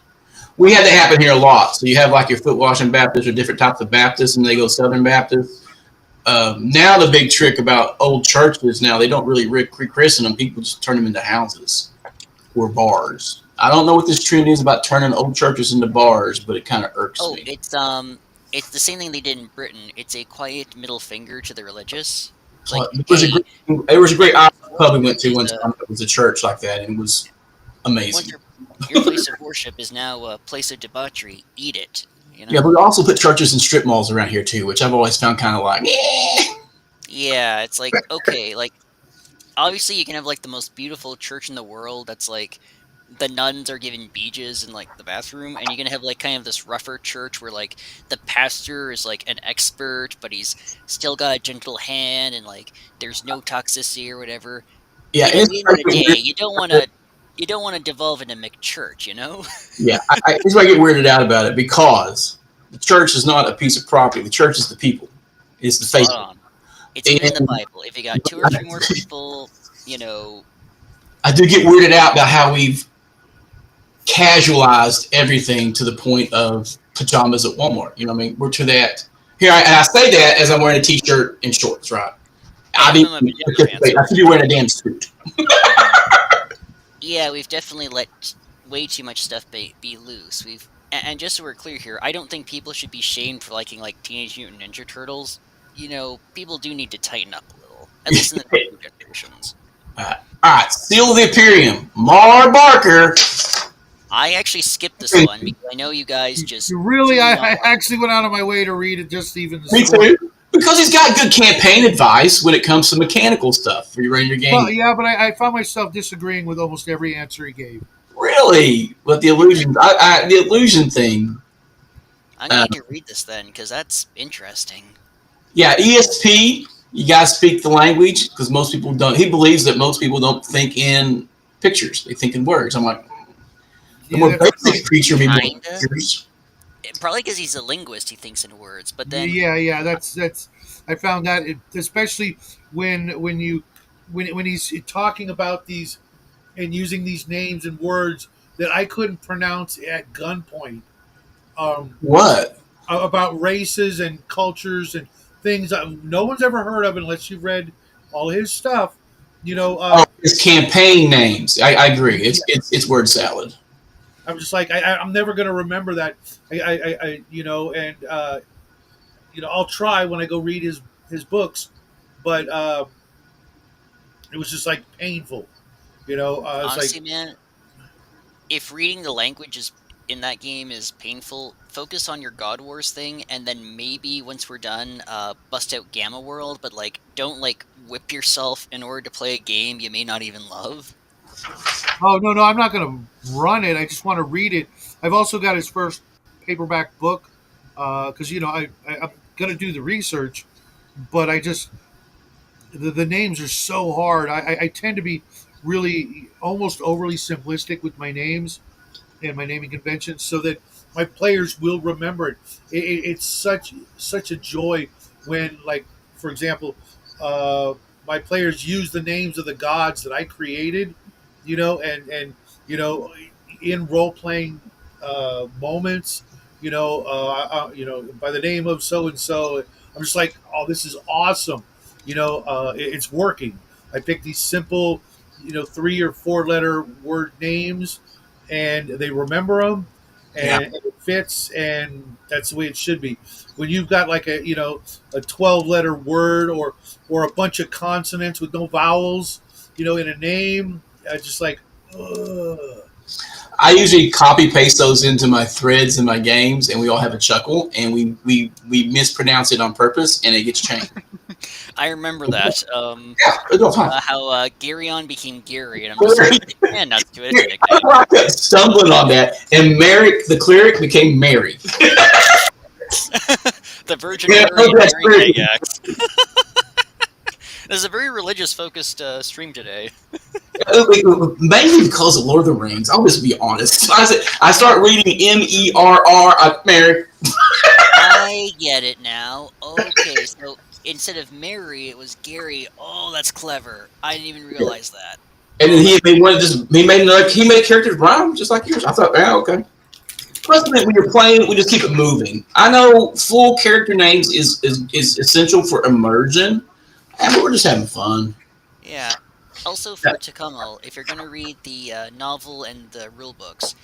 We had that happen here a lot. So you have like your foot washing Baptists or different types of Baptists, and they go Southern Baptist. Now the big trick about old churches now, they don't really rechristen them. People just turn them into houses or bars. I don't know what this trend is about turning old churches into bars, but it kind of irks me. It's the same thing they did in Britain. It's a quiet middle finger to the religious. It's Well, like, there was a great Irish pub we went to one time. It was a church like that, and it was amazing. Your place of worship is now a place of debauchery. Eat it. You know? Yeah, but we also put churches and strip malls around here too, which I've always found kind of like, Yeah, it's like, okay, like, obviously you can have, like, the most beautiful church in the world that's, like, the nuns are given beaches in, like, the bathroom, and you're gonna have, like, kind of this rougher church where, like, the pastor is, like, an expert, but he's still got a gentle hand, and, like, there's no toxicity or whatever. yeah. At the end of the day, you don't want to devolve into McChurch, you know? Yeah, here's why I get weirded out about it, because the church is not a piece of property. The church is the people. It's the faith. Spot on. It's even in the Bible. If you got 2 or 3 more people, you know. I do get weirded out about how we've casualized everything to the point of pajamas at Walmart. You know what I mean? We're to that. Here, and I say that as I'm wearing a t-shirt and shorts, right? I should be wearing a damn suit. Yeah, we've definitely let way too much stuff be loose. And just so we're clear here, I don't think people should be shamed for liking, like, Teenage Mutant Ninja Turtles. You know, people do need to tighten up a little, at least in the new generations. All right, Seal of the Imperium, Mar Barker. I actually skipped this one because I know you guys just Really, I actually went out of my way to read it just even. Me too. Because he's got good campaign advice when it comes to mechanical stuff for you running your game. Well, yeah, but I found myself disagreeing with almost every answer he gave. Really? But the illusion, the illusion thing. I'm going to read this then because that's interesting. Yeah, ESP. You guys speak the language because most people don't. He believes that most people don't think in pictures; they think in words. I'm like, the more basic creature be more pictures. Probably because he's a linguist, he thinks in words. But then, yeah, that's. I found that especially when he's talking about these and using these names and words that I couldn't pronounce at gunpoint. What about races and cultures and things that no one's ever heard of unless you've read all his stuff. You know, his campaign names. I agree. It's word salad. I'm just like I'm never going to remember that. I you know, and you know, I'll try when I go read his books, but it was just like painful. It's Honestly, like, man, if reading the language is in that game is painful, focus on your God Wars thing, and then maybe once we're done, bust out Gamma World. But like, don't like whip yourself in order to play a game you may not even love. oh no, no, I'm not going to run it. I just want to read it. I've also got his first paperback book because I'm going to do the research, but the names are so hard. I tend to be really almost overly simplistic with my names and my naming conventions, so that my players will remember it. It's such a joy when, like, for example, uh, my players use the names of the gods that I created, and in role playing moments, by the name of so and so. I'm just like, oh, this is awesome. It's working. I picked these simple, 3 or 4 letter word names, and they remember them, Yeah. and it fits, and that's the way it should be. When you've got like a 12 letter word, or a bunch of consonants with no vowels, in a name, just like, ugh. I usually copy paste those into my threads in my games, and we all have a chuckle, and we mispronounce it on purpose, and it gets changed. I remember that. Yeah, it's all fine. How Garyon became Gary, and I'm just like, man, nuts to it. It's a I nickname. kept stumbling on that, and Merrick, the cleric, became Mary. The Virgin Yeah, Mary that's Mary great. Gygax. This is a very religious focused stream today. Mainly because of Lord of the Rings. I'll just be honest. I start reading Merr. Mary. I get it now. Okay, so instead of Mary, it was Gary. Oh, that's clever. I didn't even realize that. And Oh, then that's he made characters rhyme just like yours. I thought, yeah, okay. Plus, when you're playing, we just keep it moving. I know full character names is essential for immersion, and we're just having fun. yeah. Also, Yeah, for Takamal, if you're gonna read the novel and the rule books,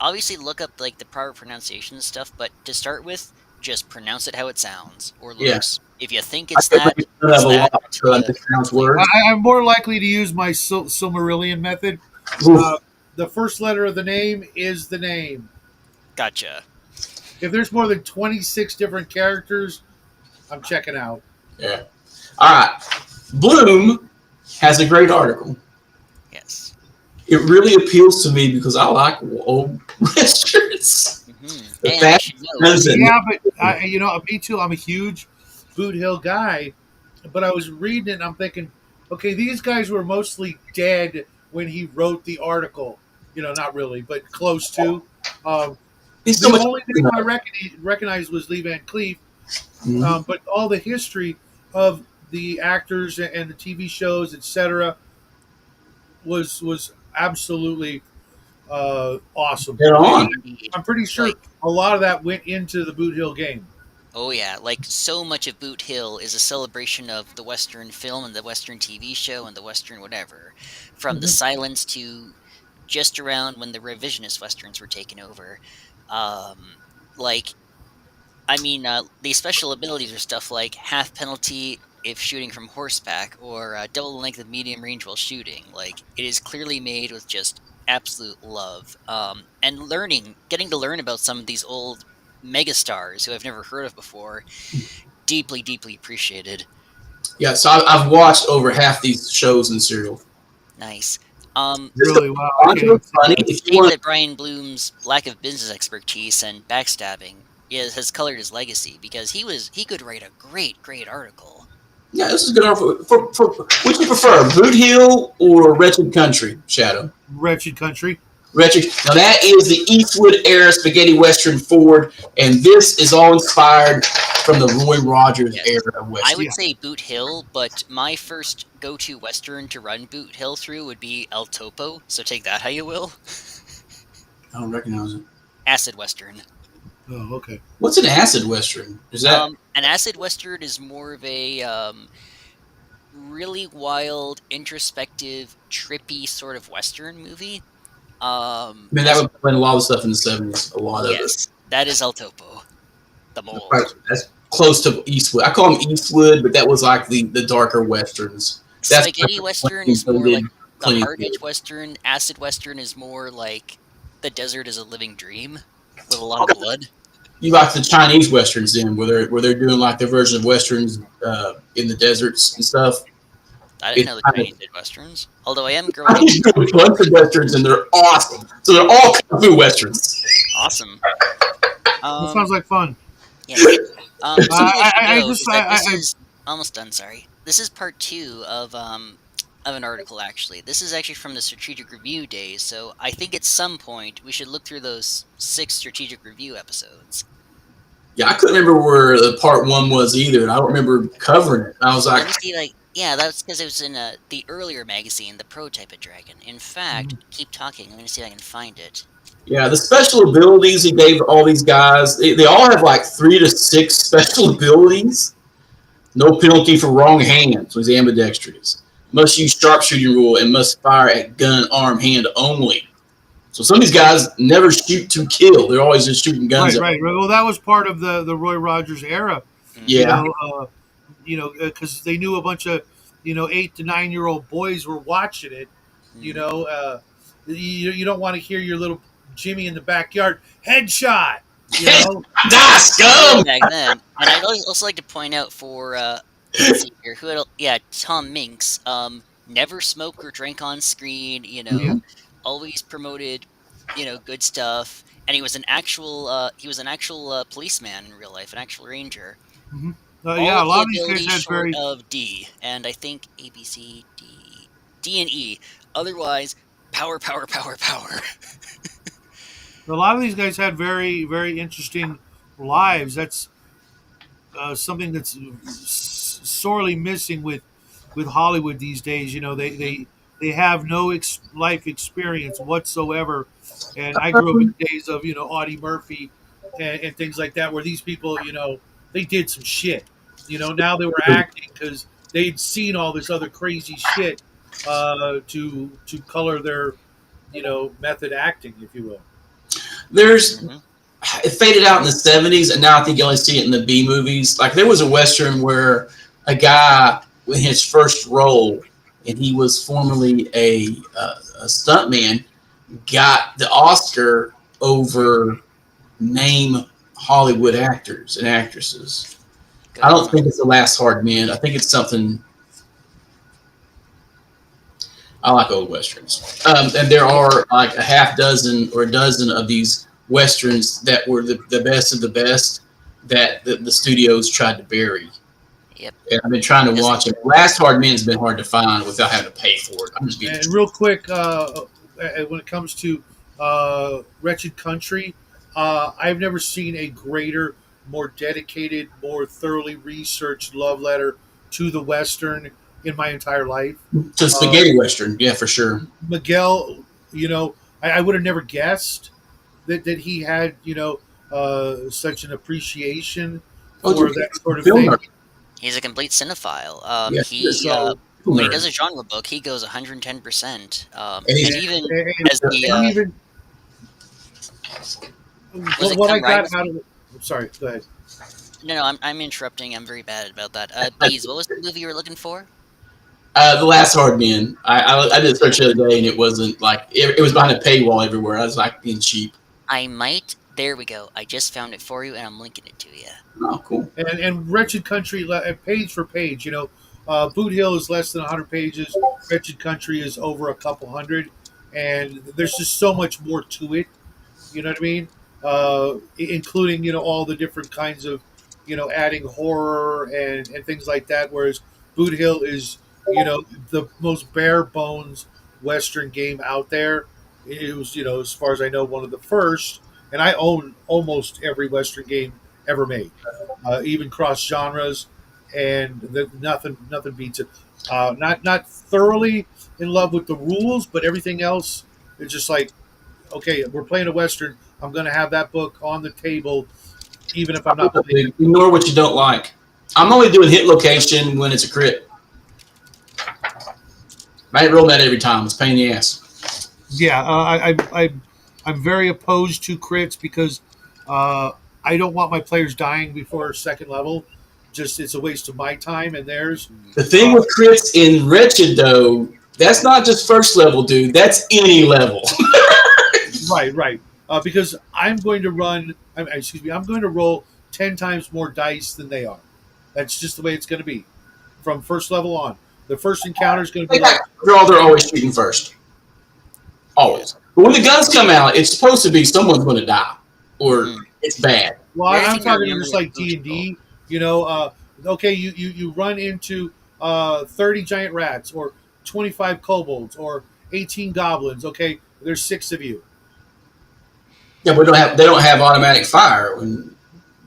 obviously look up like the proper pronunciation and stuff. But to start with, just pronounce it how it sounds or yeah. looks. If you think I it's could that, make fun it's of a that. lot Until to you mispronounce explain it. words. I'm more likely to use my Silmarillion method. Oof. The first letter of the name is the name. Gotcha. If there's more than 26 different characters, I'm checking out. Yeah. All right. Bloom has a great article. Yes. It really appeals to me because I like old westerns. The And I fact should know. Yeah, but me too. I'm a huge Boot Hill guy, but I was reading it and I'm thinking, okay, these guys were mostly dead when he wrote the article. Not really, but close to. Um, He's so the much. only name I recognized was Lee Van Cleef, Mhm. but all the history of the actors and the TV shows, etc., was absolutely awesome. Head on. Indeed. I'm pretty sure Like, a lot of that went into the Boot Hill game. oh yeah, like so much of Boot Hill is a celebration of the Western film and the Western TV show and the Western whatever. From the Mhm. silence to just around when the revisionist Westerns were taken over. Um, like, I mean, the special abilities are stuff like half penalty if shooting from horseback or double the length of medium range while shooting. Like, it is clearly made with just absolute love. And getting to learn about some of these old megastars who I've never heard of before, deeply, deeply appreciated. Yeah, so I've watched over half these shows and serial. Nice. Just Really, wow, I can't even see funny. that. If you Shame want, that Brian Bloom's lack of business expertise and backstabbing has colored his legacy because he could write a great, great article. yeah, this is good. For would you prefer Boot Hill or Wretched Country, Shadow? Wretched Country. Wretched. Now that is the Eastwood era spaghetti western Ford, and this is all inspired from the Roy Rogers Yes. era of I western. would Yeah. say Boot Hill, but my first go-to Western to run Boot Hill through would be El Topo, so take that how you will. I don't recognize it. Acid Western. Oh, okay. What's an acid western? Is that An Acid Western is more of a really wild, introspective, trippy sort of Western movie. I mean, that As would blend a lot of stuff in the 70s. A lot of it. yes, that is El Topo, the mole. That's close to Eastwood. I call them Eastwood, but that was like the darker westerns. That's Spaghetti Western is more like Plenty of hard edge food. western, acid western is more like the desert is a living dream with a lot of blood. You like the Chinese westerns then, where they're doing like their version of westerns in the deserts and stuff. I didn't It's know the kind of, Chinese did westerns. Although I am I growing up. used to do a bunch of westerns and they're awesome. So they're all kung fu westerns. Awesome. That sounds like fun. Yeah. Something I should I know just is that this I is almost done. Sorry, this is part 2 of an article. Actually, this is actually from the strategic review days. So I think at some point we should look through those 6 strategic review episodes. Yeah, I couldn't remember where the part 1 was either, and I don't remember covering it. I was Let like, me see. Like, yeah, that's because it was in the earlier magazine, the Prototype of Dragon. In fact, keep talking. I'm gonna see if I can find it. yeah, the special abilities he gave all these guys, they all have like 3 to 6 special abilities. No penalty for wrong hands was ambidextrous. Must use sharpshooting rule and must fire at gun, arm, hand only. So some of these guys never shoot to kill. They're always just shooting guns. right. Well, that was part of the Roy Rogers era. Yeah. Because they knew a bunch of 8 to 9-year-old boys were watching it. You don't want to hear your little Jimmy in the backyard headshot. Die, scum! Back then, and I'd also like to point out for let's see here, Tom Minks, never smoke or drink on screen. Always promoted, good stuff, and he was an actual policeman in real life, an actual ranger. A All lot the of these guys abilities had short very of D, and I think A, B, C, D, and E. Otherwise, power. a lot of these guys had very, very interesting lives. That's something that's sorely missing with Hollywood these days. They have no life experience whatsoever. And I grew up in the days of Audie Murphy and things like that, where these people they did some shit. Now they were acting because they'd seen all this other crazy shit to color their method acting, if you will. It faded out in the 70s, and now I think you only see it in the B movies. Like there was a Western where a guy in his first role, and he was formerly a stuntman, got the Oscar over name Hollywood actors and actresses. I don't think it's The Last Hard Men. I think it's something. I like old westerns, and there are like a half dozen or a dozen of these westerns that were the best of the best that the studios tried to bury. Yep. And I've been trying to watch it. Last Hard Men's been hard to find without having to pay for it. I'm just being. And real quick, when it comes to Wretched Country, I've never seen a greater, more dedicated, more thoroughly researched love letter to the Western in my entire life. So spaghetti Western, yeah, for sure. Miguel, I would have never guessed that he had, such an appreciation for that sort of thing. He's a complete cinephile. Yes, When he does a genre book, he goes 110%. And even as the what I got out of it. I'm sorry, go ahead. No, I'm interrupting. I'm very bad about that. Bees, what was the movie you were looking for? The Last Hard Men. I did a search the other day, and it wasn't like it was behind a paywall everywhere. I was like being cheap. There we go. I just found it for you, and I'm linking it to you. Oh, cool. And Wretched Country, page for page, Boot Hill is less than 100 pages. Wretched Country is over a couple hundred, and there's just so much more to it. You know what I mean? Including all the different kinds of adding horror and things like that. Whereas Boot Hill is the most bare bones Western game out there. It was as far as I know one of the first, and I own almost every Western game ever made, even cross genres, and nothing beats it. Not thoroughly in love with the rules, but everything else is just like, okay, we're playing a Western. I'm going to have that book on the table, even if I'm not playing. Ignore what you don't like. I'm only doing hit location when it's a crit. I ain't rolling that every time. It's a pain in the ass. Yeah, I'm very opposed to crits because I don't want my players dying before second level. Just it's a waste of my time and theirs. The thing with crits in Wretched, though, That's not just first level, dude. That's any level. Right. Because I'm going to run. Excuse me. I'm going to roll 10 times more dice than they are. That's just the way it's going to be from first level on. The first encounter is going to be like They're always shooting first. Always. But when the guns come out, it's supposed to be someone's going to die or it's bad. Well, The I'm only thing I talking remember just like with D and D. You know, okay, you run into 30 giant rats or 25 kobolds or 18 goblins. Okay, there's 6 of you. Yeah, but they don't have automatic fire. When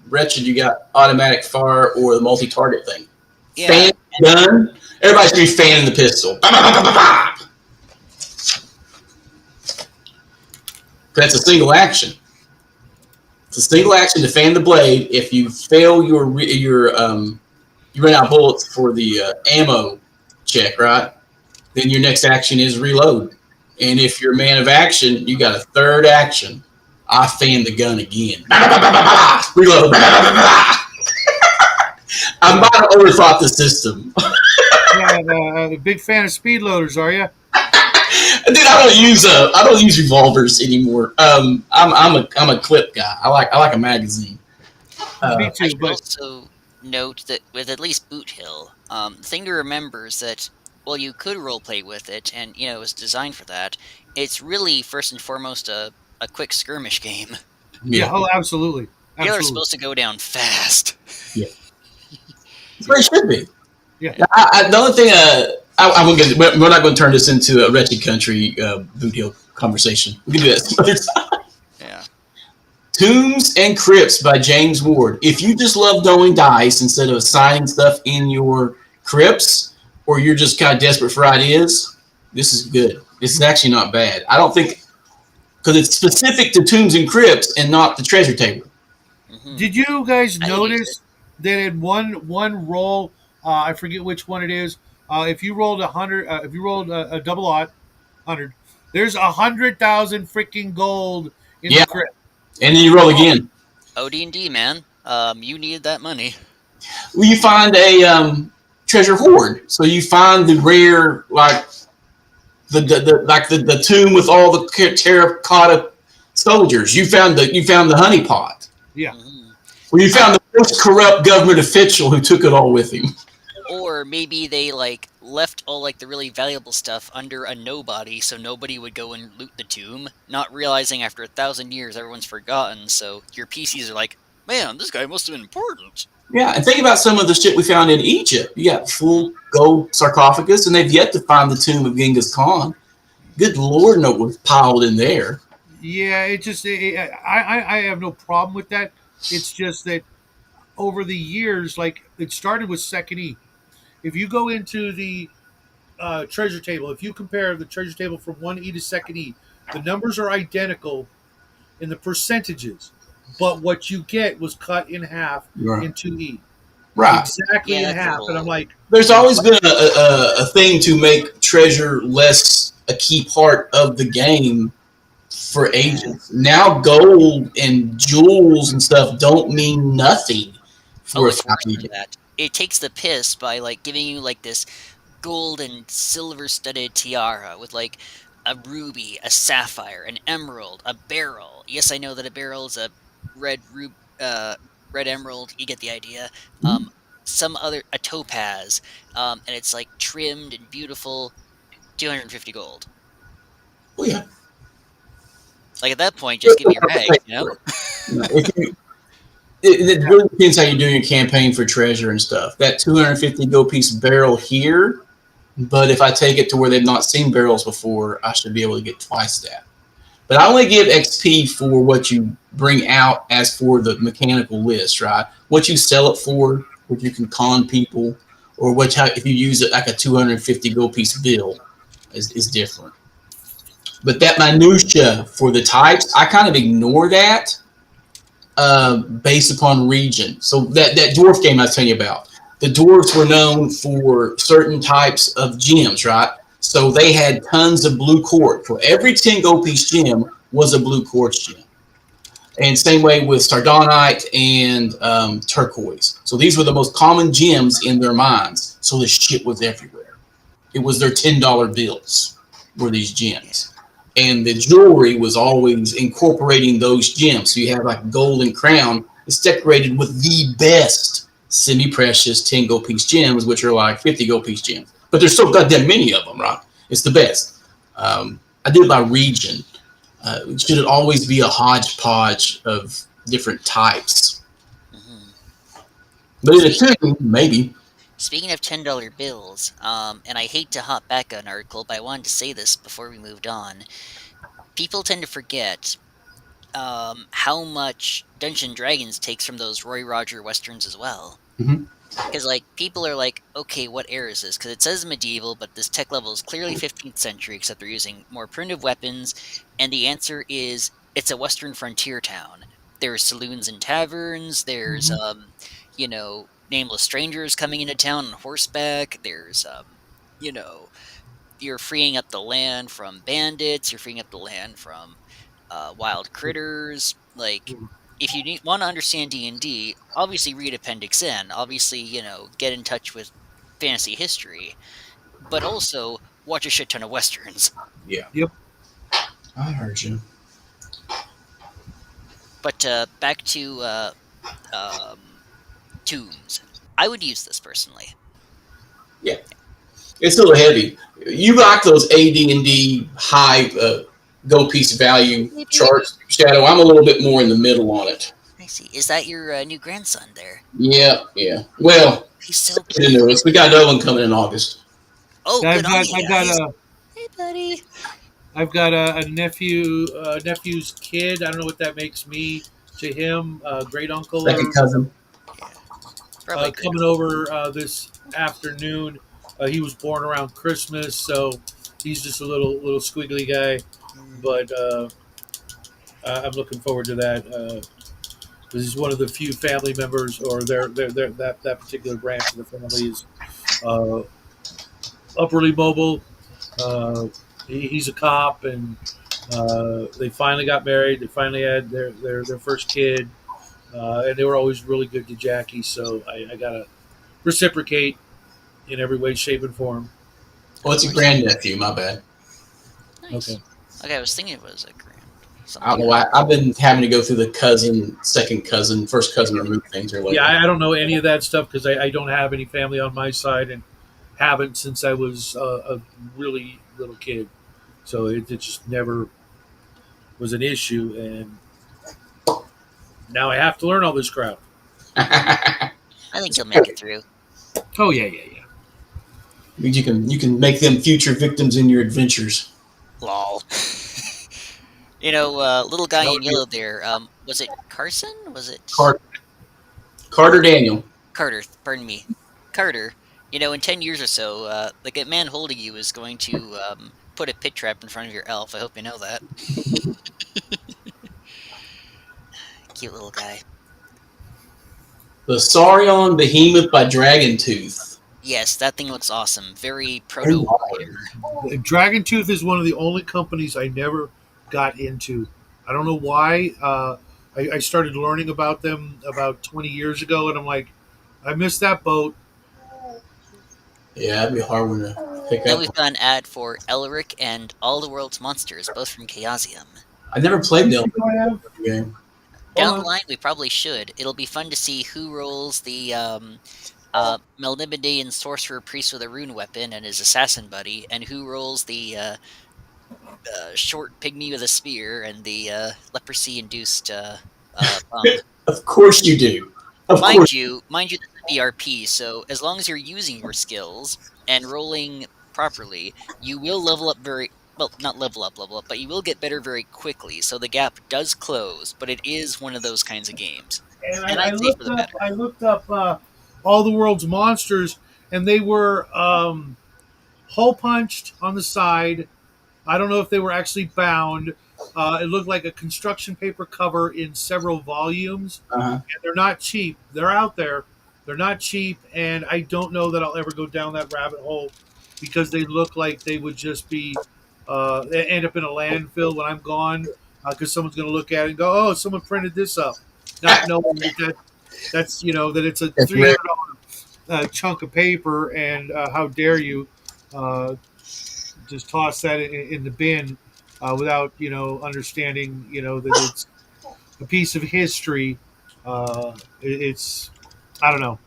Wretched, you got automatic fire or the multi-target thing. Yeah. Fan gun. Everybody should be fanning the pistol. That's a single action. It's a single action to fan the blade. If you fail you run out of bullets for the ammo check, right? Then your next action is reload. And if you're a man of action, you got a third action. I fan the gun again. Reload. I might have overthought the system. Yeah, a big fan of speed loaders, are you? Dude, I don't use revolvers anymore. I'm a clip guy. I like a magazine. Me I too, should but also note that with at least Boot Hill, the thing to remember is that while you could roleplay with it, and it was designed for that, it's really first and foremost a quick skirmish game. yeah, oh, absolutely. People are supposed to go down fast. Yeah, that's where it should be. Yeah. The only thing we're not going to turn this into a Wretched Country Boot Hill conversation. We can do that some other time. Yeah. Tombs and Crypts by James Ward. If you just love throwing dice instead of assigning stuff in your crypts, or you're just kind of desperate for ideas, this is good. This is actually not bad. I don't think, because it's specific to Tombs and Crypts and not the treasure table. Mhm. Did you guys I think notice that in one roll, I forget which one it is. If you rolled 100, if you rolled a double odd, 100, there's 100,000 freaking gold in Yeah. the crypt. And then you roll again. OD&D, man. You needed that money. Well, you find a treasure hoard. So you find the rare, like the tomb with all the terracotta soldiers. You found the honey pot. Yeah. Mhm. Well, you found the most corrupt government official who took it all with him. Or maybe they left all the really valuable stuff under a nobody, so nobody would go and loot the tomb, not realizing after 1,000 years everyone's forgotten. So your PCs are like, man, this guy must have been important. Yeah, and think about some of the shit we found in Egypt. You got full gold sarcophagus, and they've yet to find the tomb of Genghis Khan. Good Lord, no was piled in there. Yeah, I have no problem with that. It's just that over the years, it started with Second E. If you go into the treasure table, if you compare the treasure table from 1E to Second E, the numbers are identical in the percentages, but what you get was cut in half in 2E. Right. Exactly Yeah, in that's a half. And I'm little- like, There's always been a thing to make treasure less a key part of the game for ages. Now gold and jewels and stuff don't mean nothing for a it's worse than 5e. that. It takes the piss by giving you this gold and silver studded tiara with a ruby, a sapphire, an emerald, a beryl. Yes, I know that a beryl is a red emerald. You get the idea. Some other a topaz, and it's trimmed and beautiful. 250 gold. Oh, yeah. At that point, just give me your bag. It really depends how you're doing your campaign for treasure and stuff. That 250 gold piece barrel here, but if I take it to where they've not seen barrels before, I should be able to get twice that. But I only give XP for what you bring out as for the mechanical list, right? What you sell it for, what you can con people, or if you use it like a 250 gold piece bill is different. But that minutia for the types, I kind of ignore that based upon region. So that dwarf game I was telling you about, the dwarves were known for certain types of gems, right? So they had tons of blue quartz. For every 10 gold piece gem was a blue quartz gem. And same way with sardonyx and turquoise. So these were the most common gems in their mines. So the shit was everywhere. It was their $10 bills were these gems. And the jewelry was always incorporating those gems. So you have like a golden crown. It's decorated with the best semi-precious 10 gold piece gems, which are like 50 gold piece gems. But there's so goddamn many of them, right? It's the best. I did it by region. Should it always be a hodgepodge of different types? Mhm. But in a two, maybe. Speaking of $10 bills, and I hate to hop back on an article, but I wanted to say this before we moved on. People tend to forget how much Dungeons and Dragons takes from those Roy Roger westerns as well. Mhm. Because like people are like, okay, what era is this? Because it says medieval, but this tech level is clearly 15th century, except they're using more primitive weapons. And the answer is it's a western frontier town. There's saloons and taverns. There's you know, nameless strangers coming into town on horseback. There's you know, you're freeing up the land from bandits. You're freeing up the land from wild critters. Like, if you want to understand D&D, obviously read Appendix N. Obviously, you know, get in touch with fantasy history, but also watch a shit ton of westerns. Yeah. Yep. I heard you. But back to tombs. I would use this personally. It's a little heavy. You like those AD&D high gold piece value charts, Shadow. I'm a little bit more in the middle on it. I see. Is that your new grandson there? Yeah, yeah. Well, He's so get into it. We got another one coming in August. Oh, I've good on got, you I've guys. got a, Hey, buddy. I've got a nephew's kid. I don't know what that makes me to him. Great uncle Second cousin. Probably coming over this afternoon. He was born around Christmas, so he's just a little squiggly guy. But I'm looking forward to that. This is one of the few family members, or that particular branch of the family is uh, upperly mobile. He's a cop, and they finally got married. They finally had their first kid, and they were always really good to Jackie. So I gotta reciprocate in every way, shape, and form. Well, it's a grandnephew. My bad. nice. Okay. Okay, I was thinking it was a grand. I don't know why. I've been having to go through the cousin, second cousin, first cousin remove things or Yeah, whatever. I don't know any of that stuff because I don't have any family on my side and haven't since I was a really little kid. So it just never was an issue, and now I have to learn all this crap. I think you'll make it through. Oh yeah. Means you can make them future victims in your adventures. Lol. You know, little guy That in would be- yellow there. Was it Carson? Was it Carter Daniel. Carter? Pardon me, Carter. You know, in 10 years or so, the man holding you is going to put a pit trap in front of your elf. I hope you know that. Cute little guy. The Saurion Behemoth by Dragon Tooth. Yes, that thing looks awesome. Very proto warrior. Dragon Tooth is one of the only companies I never got into. I don't know why. I started learning about them about 20 years ago, and I'm like, I missed that boat. Yeah, that'd be a hard one to pick Now up. we've got an ad for Elric and All the World's Monsters, both from Chaosium. I never played the Do I have? game. Down the line, we probably should. It'll be fun to see who rolls the Melnibodean sorcerer priest with a rune weapon and his assassin buddy, and who rolls the short pygmy with a spear and the leprosy-induced bum. Of course you do. Of Mind course. you, this is BRP, so as long as you're using your skills and rolling properly, you will level up not level up, but you will get better very quickly. So the gap does close, but it is one of those kinds of games. And And I I'd say looked for the up. better. I looked up all the world's monsters, and they were hole punched on the side. I don't know if they were actually bound. It looked like a construction paper cover in several volumes. Uh-huh. And they're not cheap. They're out there. They're not cheap, and I don't know that I'll ever go down that rabbit hole because they look like they would just be they end up in a landfill when I'm gone because someone's going to look at it and go, "Oh, someone printed this up," not knowing that's that it's a That's $300 chunk of paper, and how dare you uh, just toss that in the bin without understanding that it's a piece of history. It's I don't know.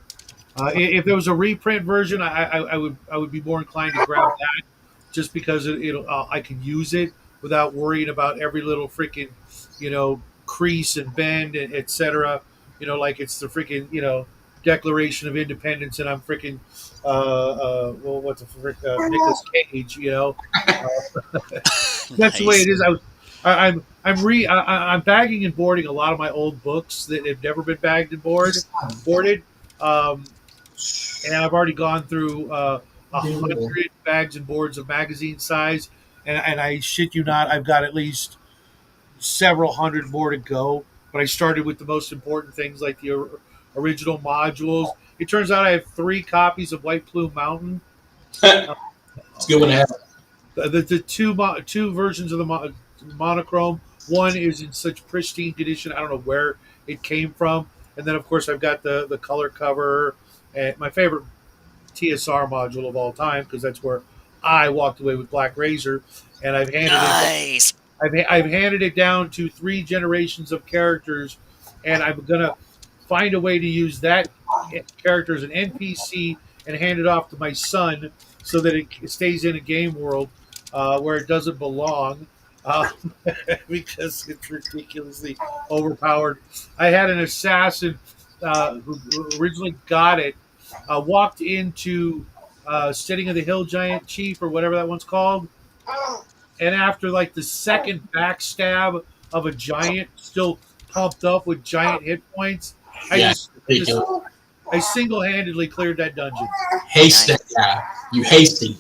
If there was a reprint version, I would be more inclined to grab that just because I can use it without worrying about every little freaking crease and bend and etc. Like it's the freaking Declaration of Independence and I'm freaking well what's the frick Nicholas Cage. That's the way Nice. it is. I'm bagging and boarding a lot of my old books that have never been bagged and boarded. Um, and I've already gone through 100 bags and boards of magazine size, and I shit you not, I've got at least several hundred more to go. But I started with the most important things like the original modules. It turns out I have 3 copies of White Plume Mountain. It's a good one to have. The two versions of the monochrome. One is in such pristine condition. I don't know where it came from. And then, of course, I've got the color cover. And my favorite TSR module of all time because that's where I walked away with Black Razor, and Nice. I've handed it down to 3 generations of characters, and I'm gonna find a way to use that character as an NPC and hand it off to my son so that it stays in a game world where it doesn't belong. Uh, because it's ridiculously overpowered. I had an assassin who originally got it, walked into Sitting of the Hill Giant Chief or whatever that one's called, and after like the second backstab of a giant, still pumped up with giant hit points, I Yeah, just I single handedly cleared that dungeon. haste that guy. You haste him.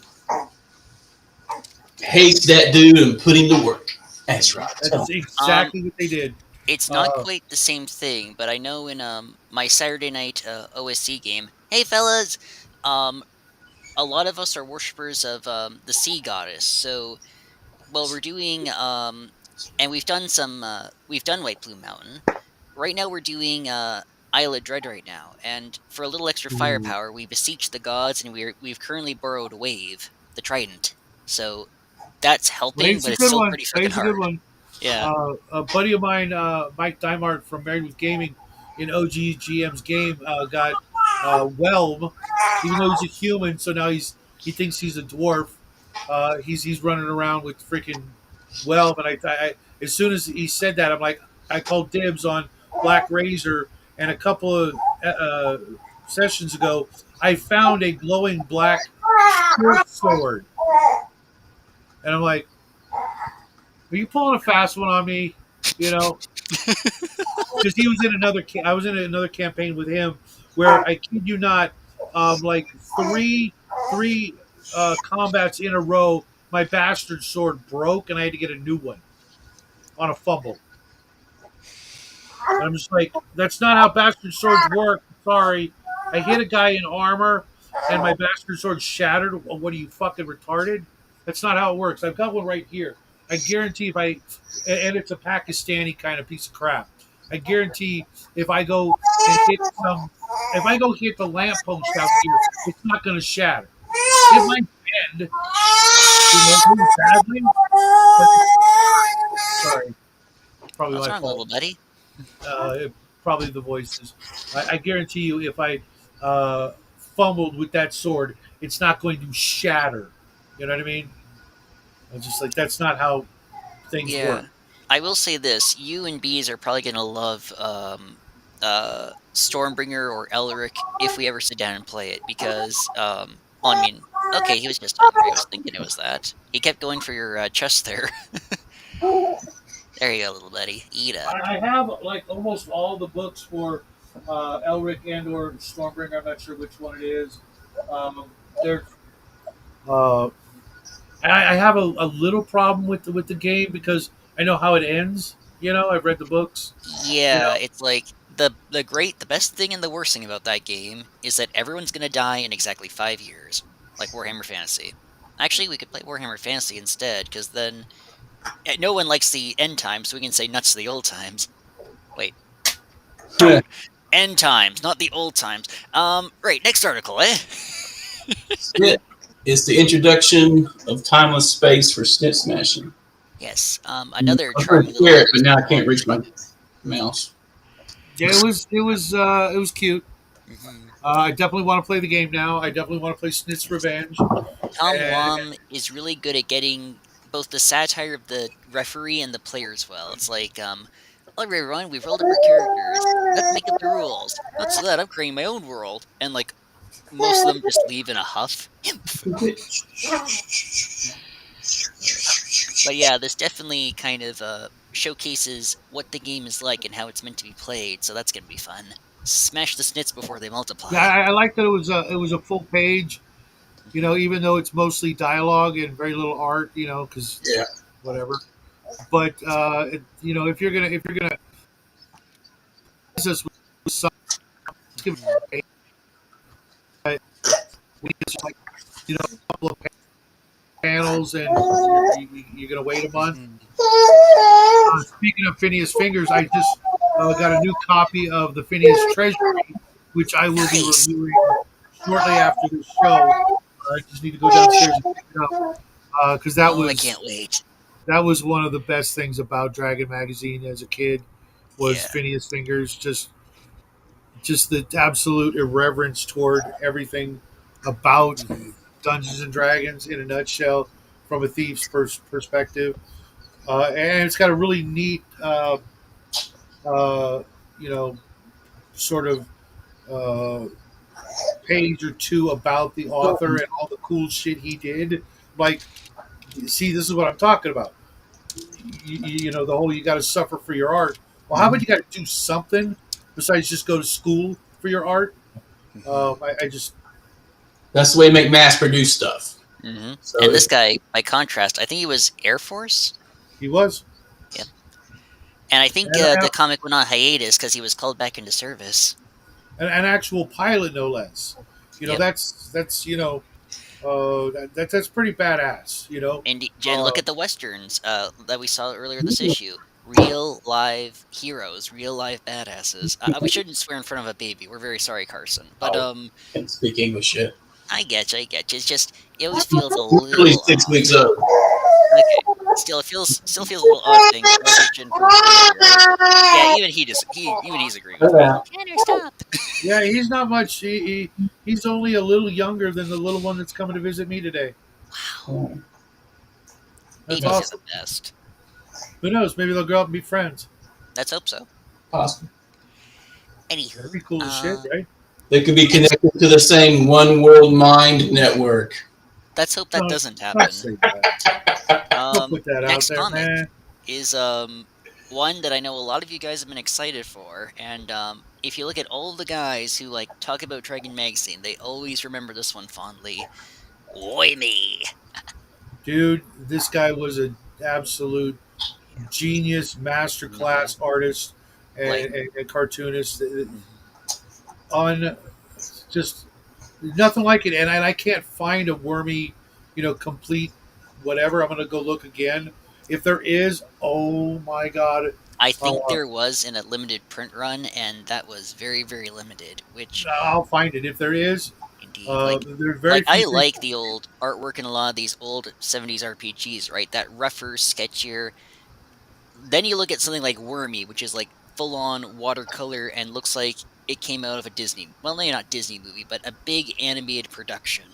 Haste that dude and put him to work. That's right. That's exactly what they did. It's not Uh, quite the same thing, but I know in my Saturday night OSC game, hey fellas, um, a lot of us are worshippers of the sea goddess. So, well, we're doing and we've done White Plume Mountain. Right now, we're doing Isle of Dread right now, and for a little extra firepower, we beseech the gods, and we've currently borrowed Wave, the Trident. So that's helping, Wade's but a it's good still one. pretty freaking Wade's a good hard. one. Yeah. A buddy of mine, Mike Dimart from Married with Gaming, in OGGM's game, got Whelm, even though he's a human. So now he thinks he's a dwarf. He's running around with freaking Whelm, and I as soon as he said that, I'm like, I called dibs on Black Razor, and a couple of sessions ago, I found a glowing black short sword, and I'm like, are you pulling a fast one on me? You know, because he was in another. I was in another campaign with him where I kid you not, like three combats in a row, my bastard sword broke, and I had to get a new one on a fumble. And I'm just like, that's not how bastard swords work. Sorry, I hit a guy in armor, and my bastard sword shattered. Well, what are you fucking retarded? That's not how it works. I've got one right here. I guarantee and it's a Pakistani kind of piece of crap. I guarantee if I go and if I go hit the lamppost out here, it's not going to shatter. It might bend, really badly, but sorry, probably What's my wrong, fault. little buddy? Probably the voices. I guarantee you, if I fumbled with that sword, it's not going to shatter. You know what I mean? I'm just like, that's not how things Yeah. work. I will say this: you and bees are probably gonna love Stormbringer or Elric if we ever sit down and play it because well, I mean, okay, he was just hungry. I was thinking it was that. He kept going for your chest there. There you go, little buddy. Eat up. I have like almost all the books for Elric and or Stormbringer. I'm not sure which one it is. They're uh, I have a little problem with the game because I know how it ends. I've read the books. You Yeah, know, it's like the best thing and the worst thing about that game is that everyone's gonna die in exactly 5 years, like Warhammer Fantasy. Actually, we could play Warhammer Fantasy instead, because then no one likes the end times, so we can say nuts to the old times. Wait, end times, not the old times. Right, next article, eh? Yeah. It's the introduction of timeless space for snip smashing. Yes. I Another was going charming to little share it, but now I can't launch. reach my mouse. Yeah, it was cute. Hmm. I definitely want to play the game now. I definitely want to play Snit's Yes. Revenge. Tom And, Wam is really good at getting both the satire of the referee and the players well. It's like, "Hello everyone, we've rolled up our characters. Let's make up the rules. Not so that I'm creating my own world." And like most of them just leave in a huff. Uh, but yeah, this definitely kind of showcases what the game is like and how it's meant to be played. So that's gonna be fun. Smash the snits before they yeah, multiply. I like that it was a full page. You know, Hmm. even though it's mostly dialogue and very little art. You know, because Yeah. whatever. But you know, if you're gonna tease us with some, let's give it Hmm. a page. It's like you know, a couple of panels, and you're gonna wait a month. Hmm. Speaking of Phineas Fingers, I just got a new copy of the Phineas Treasury, which I will be Nice. reviewing shortly after this show. I just need to go downstairs and pick it up because Oh, I can't wait. that was one of the best things about Dragon Magazine as a kid was Yeah. Phineas Fingers. Just the absolute irreverence toward everything about Hmm. Dungeons and Dragons in a nutshell from a thief's perspective. And it's got a really neat, uh, you know, sort of uh, page or two about the author and all the cool shit he did. Like, see, this is what I'm talking about. You know, the whole you got to suffer for your art. Well, how about you got to do something besides just go to school for your art? Hmm. I just, That's the way to make mass produce stuff. Hmm. So And this it's guy, by contrast, I think he was Air Force. he was Yep. And I think an, the comic went on hiatus because he was called back into service. an actual pilot, no less. You know, Yep. that's you know, that's pretty badass. You know, And look uh, at the westerns that we saw earlier this issue. Real live heroes, real live badasses. We shouldn't swear in front of a baby. We're very sorry, Carson. But oh, can't speak English yet. I get you. I get you. It's just it always feels a Really little 6 weeks off. old. Okay. Still feels a little odd saying Carson shouldn't promote a baby, right? Yeah, even he's agreeing with me. Yeah. Tanner, stop. yeah, he's not much. He's only a little younger than the little one that's coming to visit me today. Wow, That's babies are the awesome. best. Who knows? Maybe they'll grow up and be friends. Let's hope so. Possible. That'd Anywho, be cool as shit, right? They could be next connected to the same One World Mind network. let's hope that No, doesn't don't happen. say that. Don't put that out Next there, comic man. is one that I know a lot of you guys have been excited for, and if you look at all the guys who like talk about Dragon Magazine, they always remember this one fondly. Why me? Dude, this guy was an absolute genius, Hmm. masterclass artist Like, and cartoonist. mhm. On just nothing like it. And I can't find a wormy, you know, complete whatever. I'm gonna go look again. If there is, oh my god, I think uh, there was in a limited print run, and that was very, very limited. Which, I'll find it. If there is, indeed, like, there are very like few I things. like the old artwork in a lot of these old '70s RPGs, right? That rougher, sketchier. Then you look at something like Wormy, which is like full on watercolor and looks like it came out of a Disney, well, maybe not Disney movie, but a big animated production.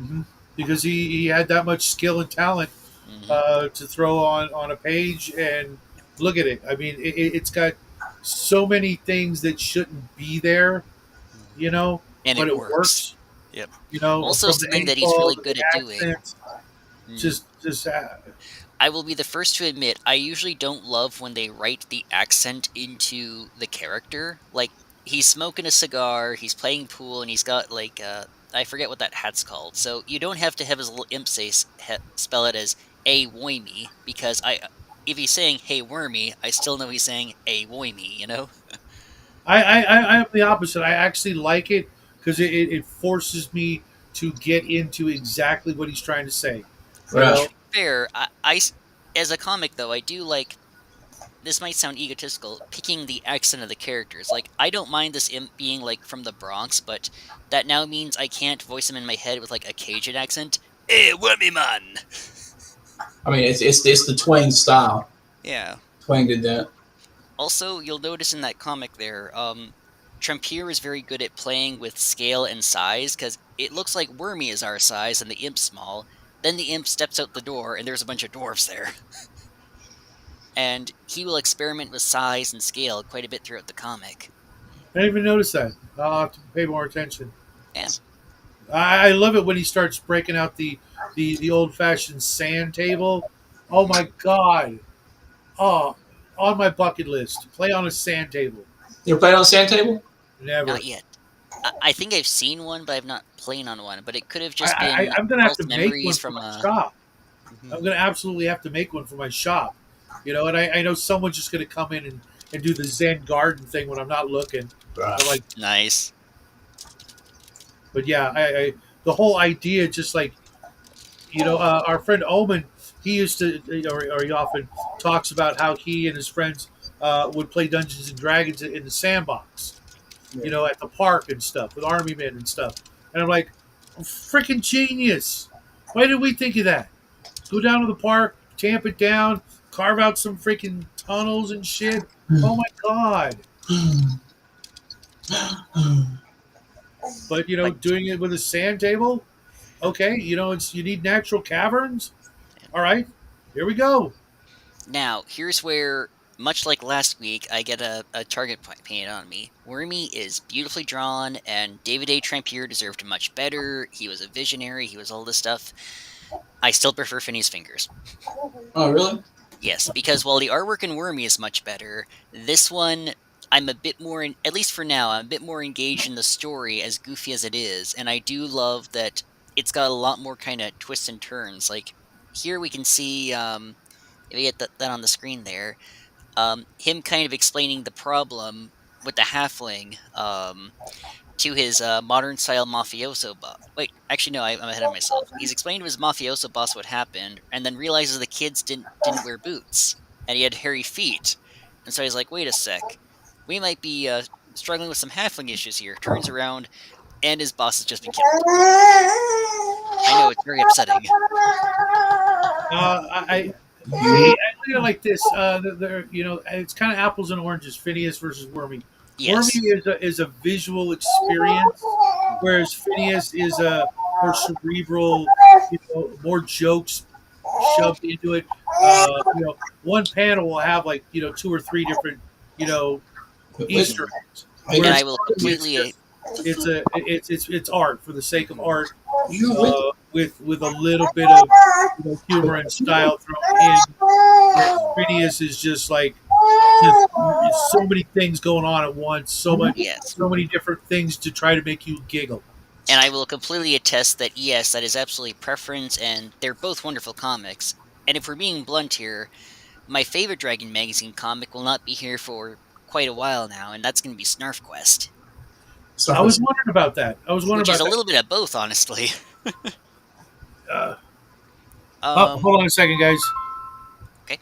Mhm. Because he had that much skill and talent Hmm. to throw on a page and look at it. I mean, it's got so many things that shouldn't be there, Hmm. you know, And but it it works. works. Yep. You know, Also, from the something that eight he's ball really to the good at doing. accents, Mhm. just I will be the first to admit, I usually don't love when they write the accent into the character. Like, he's smoking a cigar, he's playing pool, and he's got, like, I forget what that hat's called. So you don't have to have his little imp say, spell it as A Woimy, because if he's saying Hey Wormy, I still know he's saying A Woimy, you know? I am the opposite. I actually like it because it forces me to get into exactly what he's trying to say. You Right. To know, be fair, as a comic, though, I do like this might sound egotistical, picking the accent of the characters. Like, I don't mind this imp being like from the Bronx, but that now means I can't voice him in my head with like a Cajun accent. Hey, wormy man. I mean, it's the Twain style. Yeah. Twain did that. Also, you'll notice in that comic there, Trampier is very good at playing with scale and size because it looks like Wormy is our size and the imp's small. Then the imp steps out the door and there's a bunch of dwarves there. And he will experiment with size and scale quite a bit throughout the comic. I didn't even notice that. I'll have to pay more attention. Yeah. I love it when he starts breaking out the old fashioned sand table. Oh my god! Oh, on my bucket list, play on a sand table. You ever played on a sand table? Never. Not yet. I think I've seen one, but I've not played on one. But it could have just I, been I'm gonna have false to make one memories for from my shop. Mhm. I'm gonna absolutely have to make one for my shop. You know, and I know someone's just gonna come in and do the Zen garden thing when I'm not looking. I'm like, Nice. but yeah, I the whole idea, just like our friend Omen, he used to, or he often talks about how he and his friends would play Dungeons and Dragons in the sandbox, at the park and stuff with army men and stuff. And I'm like, freaking genius! Why did we think of that? Go down to the park, tamp it down, carve out some freaking tunnels and shit. Oh my god! But doing it with a sand table, okay. You need natural caverns. All right, here we go. Now, here's where, much like last week, I get a target point painted on me. Wormy is beautifully drawn, and David A. Trampier deserved much better. He was a visionary, he was all this stuff. I still prefer Phineas Fingers. Oh, really? Yes, because while the artwork in Wormy is much better, this one, I'm a bit more, at least for now, I'm a bit more engaged in the story, as goofy as it is, and I do love that it's got a lot more kind of twists and turns. Like, here we can see, if we get that on the screen there, him kind of explaining the problem with the halfling to his modern style mafioso boss. Wait, actually, no, I'm ahead of myself. He's explained to his mafioso boss what happened, and then realizes the kids didn't wear boots, and he had hairy feet. And so he's like, wait a sec, we might be struggling with some halfling issues here. Turns around, and his boss has just been killed. I know, it's very upsetting. I look at it like this. It's kind of apples and oranges. Phineas versus Wormy. Yes. Wormy is a visual experience, whereas Phineas is a more cerebral, more jokes shoved into it. One panel will have like 2 or 3 different Easter eggs. And Whereas I will completely. it's art for the sake of art, You know, with a little bit of humor and style thrown in. Phineas is just like so many things going on at once, so Yes. many different things to try to make you giggle. And I will completely attest that, yes, that is absolutely preference, and they're both wonderful comics. And if we're being blunt here, my favorite Dragon Magazine comic will not be here for quite a while now, and that's going to be Snarf Quest. I was wondering about that. Which is a little bit of both, honestly. Hold on a second, guys. Okay.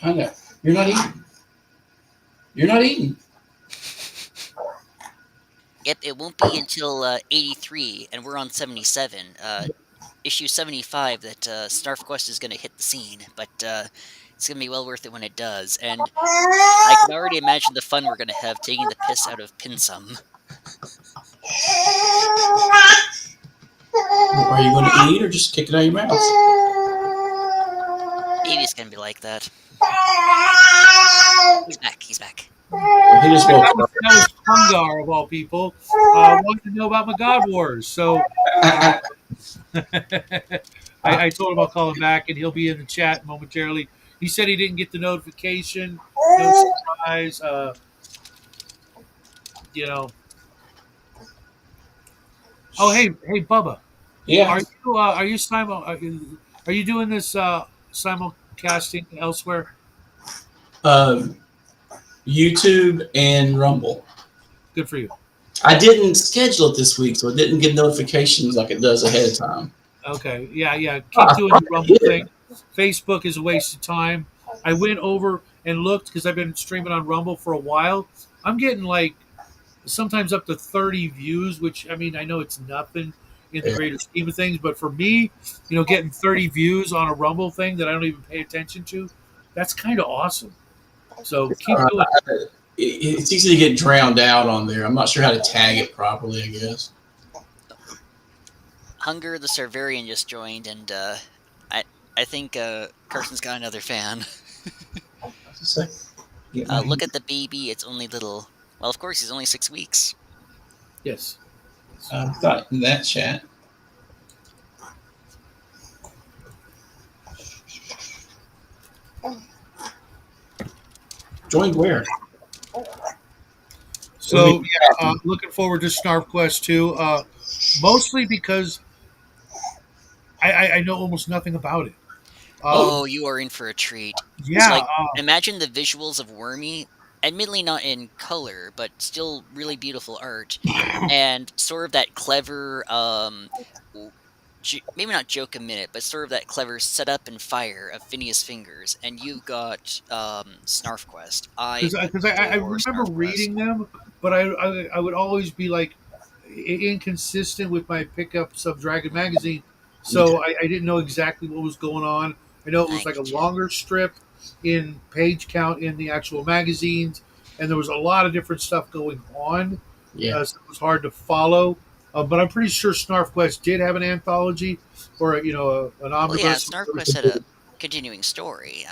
I know. You're not eating. You're not eating. Yep, it won't be until 83, and we're on 77. Issue 75 that Snarf Quest is going to hit the scene, but it's going to be well worth it when it does. And I can already imagine the fun we're going to have taking the piss out of Pinsum. Are you going to eat or just kick it out of your mouth? Maybe it's going to be like that. He's back. He just woke That up. was Hungar, of all people. Wanted to know about my God Wars, so I told him I'll call him back, and he'll be in the chat momentarily. He said he didn't get the notification. No surprise. Oh, hey, Bubba. Yeah. Are you doing this simulcasting elsewhere? Yeah, YouTube and Rumble. Good for you. I didn't schedule it this week, so it didn't get notifications like it does ahead of time. Okay. Yeah. Keep I doing thought the I Rumble did. thing. Facebook is a waste of time. I went over and looked because I've been streaming on Rumble for a while. I'm getting like sometimes up to 30 views, which I mean, I know it's nothing in the Yeah. greater scheme of things, but for me, getting 30 views on a Rumble thing that I don't even pay attention to, that's kind of awesome. So keep doing it. It's easy to get drowned out on there. I'm not sure how to tag it properly, I guess. Hunger the Serverian just joined, and I think Carson's got another fan. Look at the baby; it's only little. Well, of course, he's only 6 weeks. Yes. I thought in that chat. Joined where? So looking forward to Snarf Quest 2, mostly because I know almost nothing about it. Oh, you are in for a treat. Yeah. Like, imagine the visuals of Wormy, admittedly not in color, but still really beautiful art, and sort of that clever, maybe not joke a minute, but sort of that clever setup and fire of Phineas Fingers, and you've got Snarf Quest. Because I adore remember Snarf reading them, but I would always be like inconsistent with my pickups of Dragon Magazine, so I didn't know exactly what was going on. I know it was I like a get you. longer strip in page count in the actual magazines, and there was a lot of different stuff going on. Yeah. So it was hard to follow. But I'm pretty sure Snarf Quest did have an anthology or an Well, yeah, omnibus. Snarf Quest had a continuing story.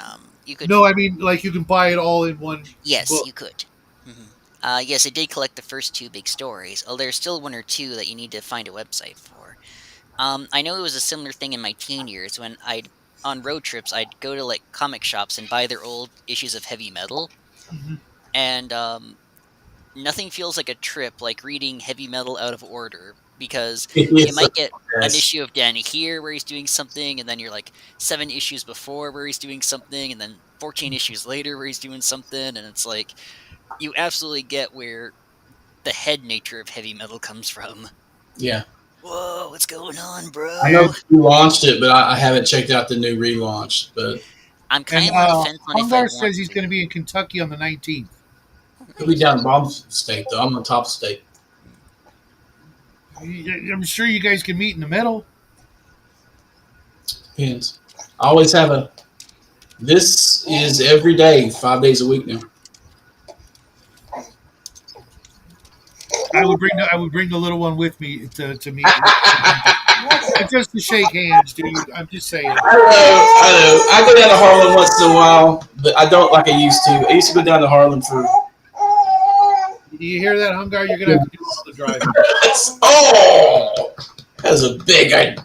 You could. No, I mean like you can buy it all in one. Yes, book. you could. Yes, it did collect the first 2 big stories. Oh, there's still 1 or 2 that you need to find a website for. I know it was a similar thing in my teen years when on road trips, I'd go to like comic shops and buy their old issues of Heavy Metal, Mhm. and nothing feels like a trip like reading Heavy Metal out of order because you might get an issue of Danny here where he's doing something, and then you're like 7 issues before where he's doing something, and then 14 issues later where he's doing something, and it's like you absolutely get where the head nature of Heavy Metal comes from. Yeah. Whoa, what's going on, bro? I know you launched it, but I haven't checked out the new relaunch. But I'm kind And of on the fence on if I Hungar want says he's to. going to be in Kentucky on the 19th. he'll be down in Bob's state, though. I'm on top of state. I'm sure you guys can meet in the middle. Depends. I always have a. This is every day, 5 days a week now. I would bring the little one with me to meet. Just to shake hands, dude. I'm just saying. I know. I go down to Harlem once in a while, but I don't like I used to. I used to go down to Harlem for. Do you hear that, Hungar? You're gonna have to do all the driving. Oh, that was a big idea.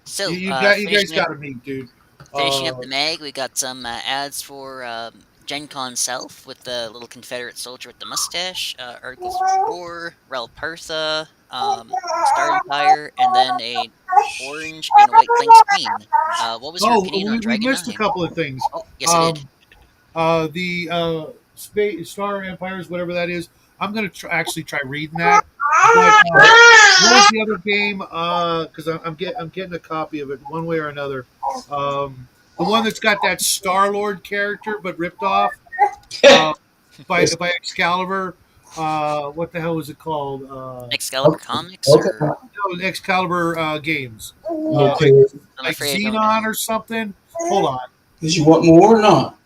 So, You guys finishing up- got to meet, dude. Finishing up the mag, we got some ads for Gen Con South with the little Confederate soldier with the mustache, articles for Ralpartha, Star Empire, and then a orange and white blank screen. What was your opinion on we Dragon missed 9? a couple of things. Oh, yes, I did. The Star Empires, whatever that is. I'm gonna actually try reading that. But what was the other game? Because I'm getting a copy of it one way or another. The one that's got that Star Lord character but ripped off by Excalibur. What the hell was it called? Excalibur Comics? Or... No, Excalibur games. Okay. I'm Like afraid I don't Xenon know. or something. Hold on, Did you want more or not?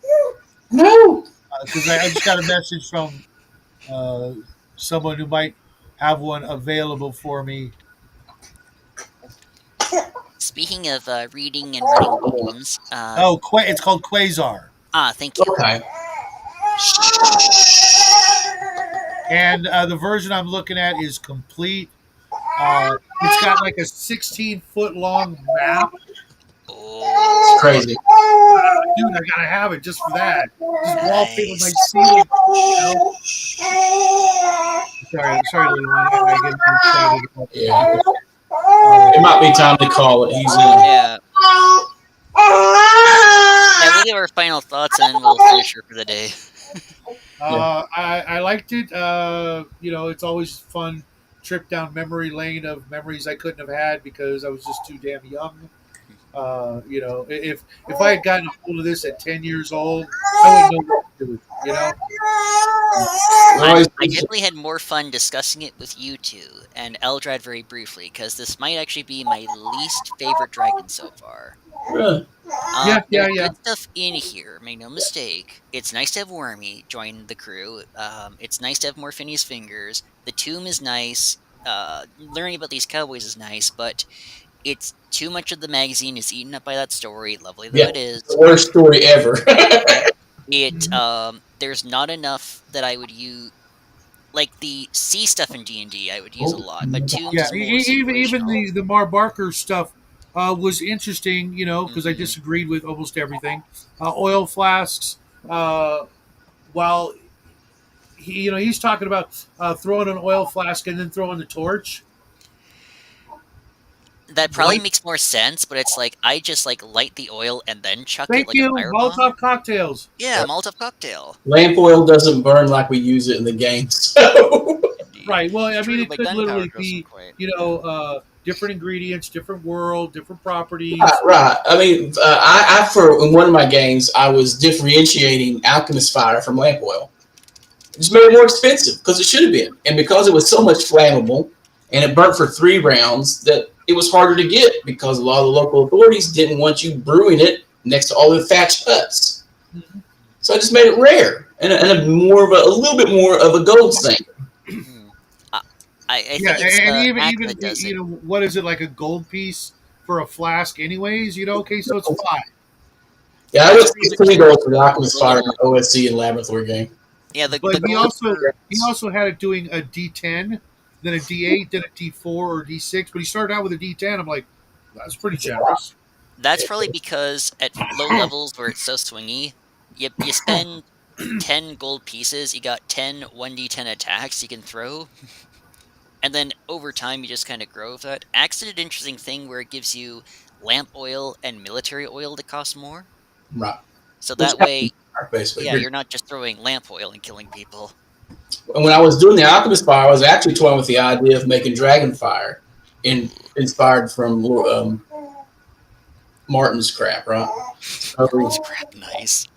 No. because I just got a message from someone who might have one available for me. Speaking of reading and running games, It's called Quasar. thank you. Okay. And the version I'm looking at is complete. It's got like a 16-foot long map. Oh, Crazy. Dude, I gotta have it just for that. Just wallpaper my ceiling. Sorry, little one. I get excited about this. Yeah. It might be time to call it. He's in. yeah. Yeah, we'll give our final thoughts and then we'll finish her for the day. Yeah. I liked it. It's always fun trip down memory lane of memories I couldn't have had because I was just too damn young. If I had gotten a hold of this at 10 years old, I wouldn't know what to do with it. Always, I definitely had more fun discussing it with you two and Eldrad very briefly, because this might actually be my least favorite dragon so far. really. Yeah, There's yeah, yeah. good stuff in here, make no mistake. It's nice to have Wormy join the crew. It's nice to have more Phineas Fingers. The tomb is nice. Learning about these cowboys is nice, but it's too much of the magazine is eaten up by that story, lovely though Yeah. it is. The worst story ever. Yep. It Mhm. there's not enough that I would use, like the sea stuff in D&D I would use a Oh, lot, but Tombs Yeah, is more even situational. the Mar Barker stuff was interesting, because I Mhm. disagreed with almost everything. Oil flasks, uh, while he's talking about throwing an oil flask and then throwing the torch. That probably What? makes more sense, but it's like I just like light the oil and then chuck it Thank like a you, firebomb. Molotov cocktails. Yeah, Molotov cocktail. lamp oil doesn't burn like we use it in the game. So Indeed. Right. Well, I mean, True, it but could gunpowder literally doesn't be, quite. Yeah. different ingredients, different world, different right, properties. right. I mean, I for in one of my games, I was differentiating alchemist fire from lamp oil. It just made it more expensive because it should have been, and because it was so much flammable, and it burnt for 3 rounds, that it was harder to get because a lot of the local authorities didn't want you brewing it next to all the thatched huts. Mhm. So I just made it rare and a more of a little bit more of a gold stain. Hmm. I, I Yeah, think it's and Act even that does it. what is it, like a gold piece for a flask, anyways? Okay, so it's five. Yeah, I would That's pretty say much three it. gold for the alchemist The fire in little, the OSC and laboratory game. yeah, the But gold for he also had it doing a D10, then a D8, then a D4 or D6. But he started out with a D10. I'm like, that's pretty generous. that's probably because at low levels where it's so swingy, you spend 10 gold pieces, you got 10 1d10 attacks you can throw, and then over time you just kind of grow with that. Axe did an interesting thing where it gives you lamp oil and military oil that cost more. Right. So Which that way, yeah, basically. you're not just throwing lamp oil and killing people. And when I was doing the alchemist fire, I was actually toying with the idea of making dragon fire, Ooh, inspired from Martin's crap, right? Martin's So crap, nice.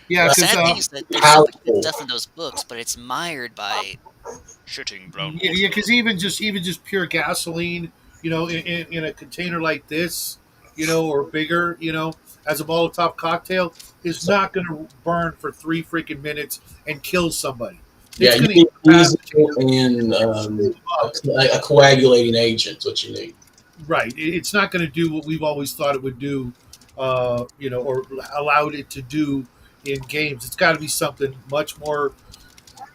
Yeah, The because sad thing is that there's so much good powerful. stuff in those books, but it's mired by shitting brown yeah, water. because even just pure gasoline, in a container like this, or bigger, as a Molotov cocktail, is So, not going to burn for 3 freaking minutes and kill somebody. yeah, It's you going to need diesel incapacitate them, and screw them up. a coagulating agent. Is what you need. Right. It's not going to do what we've always thought it would do, or allowed it to do in games. It's got to be something much more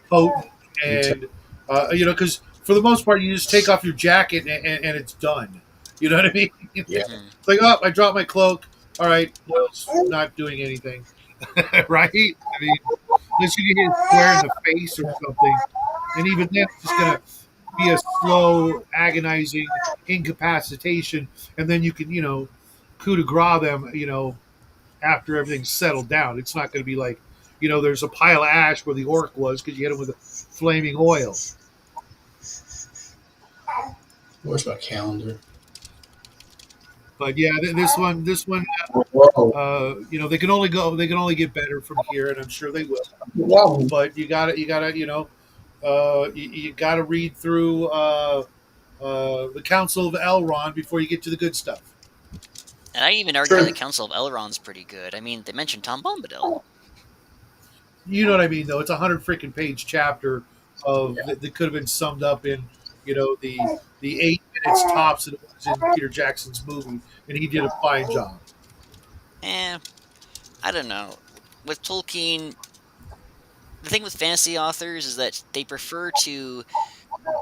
potent and, because for the most part, you just take off your jacket and it's done. You know what I mean? Yeah, Hmm. It's like, oh, I dropped my cloak. All right, oil's not doing anything, right? I mean, unless you get hit square in the face or something, and even then, it's just gonna be a slow, agonizing incapacitation, and then you can, coup de grace them, after everything's settled down. It's not going to be like, there's a pile of ash where the orc was because you hit him with a flaming oil. where's my calendar? But yeah, this one, Whoa, they can only get better from here, and I'm sure they will. wow. But you gotta read through the Council of Elrond before you get to the good stuff. And I even argue the Sure. Council of Elrond's pretty good. I mean, they mentioned Tom Bombadil. You know what I mean, though. It's a 100 freaking page chapter of Yeah. that could have been summed up in, the 8 minutes tops that it was in Peter Jackson's movie, and he did a fine job. Eh, I don't know. With Tolkien, the thing with fantasy authors is that they prefer to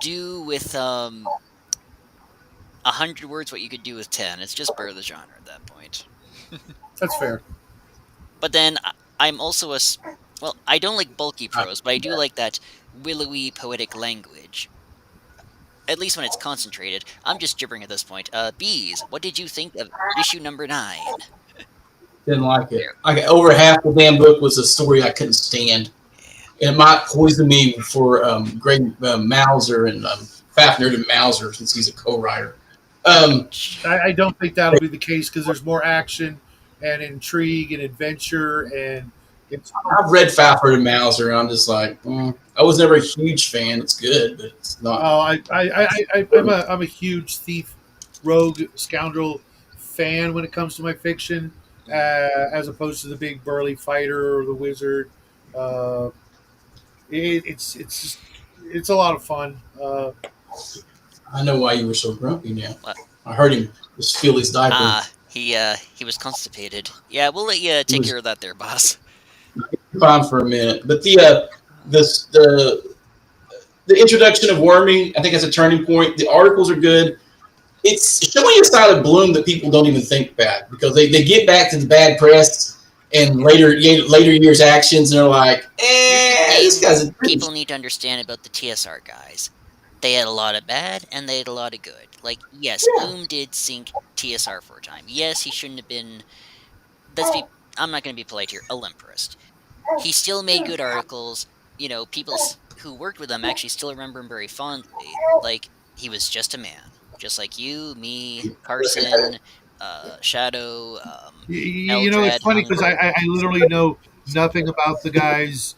do with 100 words what you could do with 10. It's just part of the genre at that point. That's fair. But then I'm also well, I don't like bulky I- prose, but I do like that willowy poetic language. At least when it's concentrated. I'm just gibbering at this point. Bees, what did you think of issue number 9? Didn't like it. Like over half the damn book was a story I couldn't stand. Yeah. and it might poison me for Greg Mauser and Fafner to Mauser since he's a co-writer. I don't think that'll be the case because there's more action and intrigue and adventure, and it's I've read Fafner to Mauser, and I'm just like, I was never a huge fan. It's good, but it's not. oh, I'm a huge thief, rogue, scoundrel fan when it comes to my fiction, as opposed to the big burly fighter or the wizard. Uh, it's just it's a lot of fun. I know why you were so grumpy now. What? I heard him just feel his diaper. He was constipated. Yeah, we'll let you take care of that there, boss. Fine for a minute, but the introduction of worming, I think, is a turning point. The articles are good. It's showing a side of Bloom that people don't even think about because they get back to the bad press and later years actions, and they're like, these guys are People need to understand about the TSR guys. They had a lot of bad and they had a lot of good. Like, yes, Bloom did sink TSR for a time. Yes, he shouldn't have been. I'm not going to be polite here. A limperist. He still made good articles. You know, people who worked with him actually still remember him very fondly. Like, he was just a man, just like you, me, Carson, Shadow. You know, it's funny because I literally know nothing about the guys.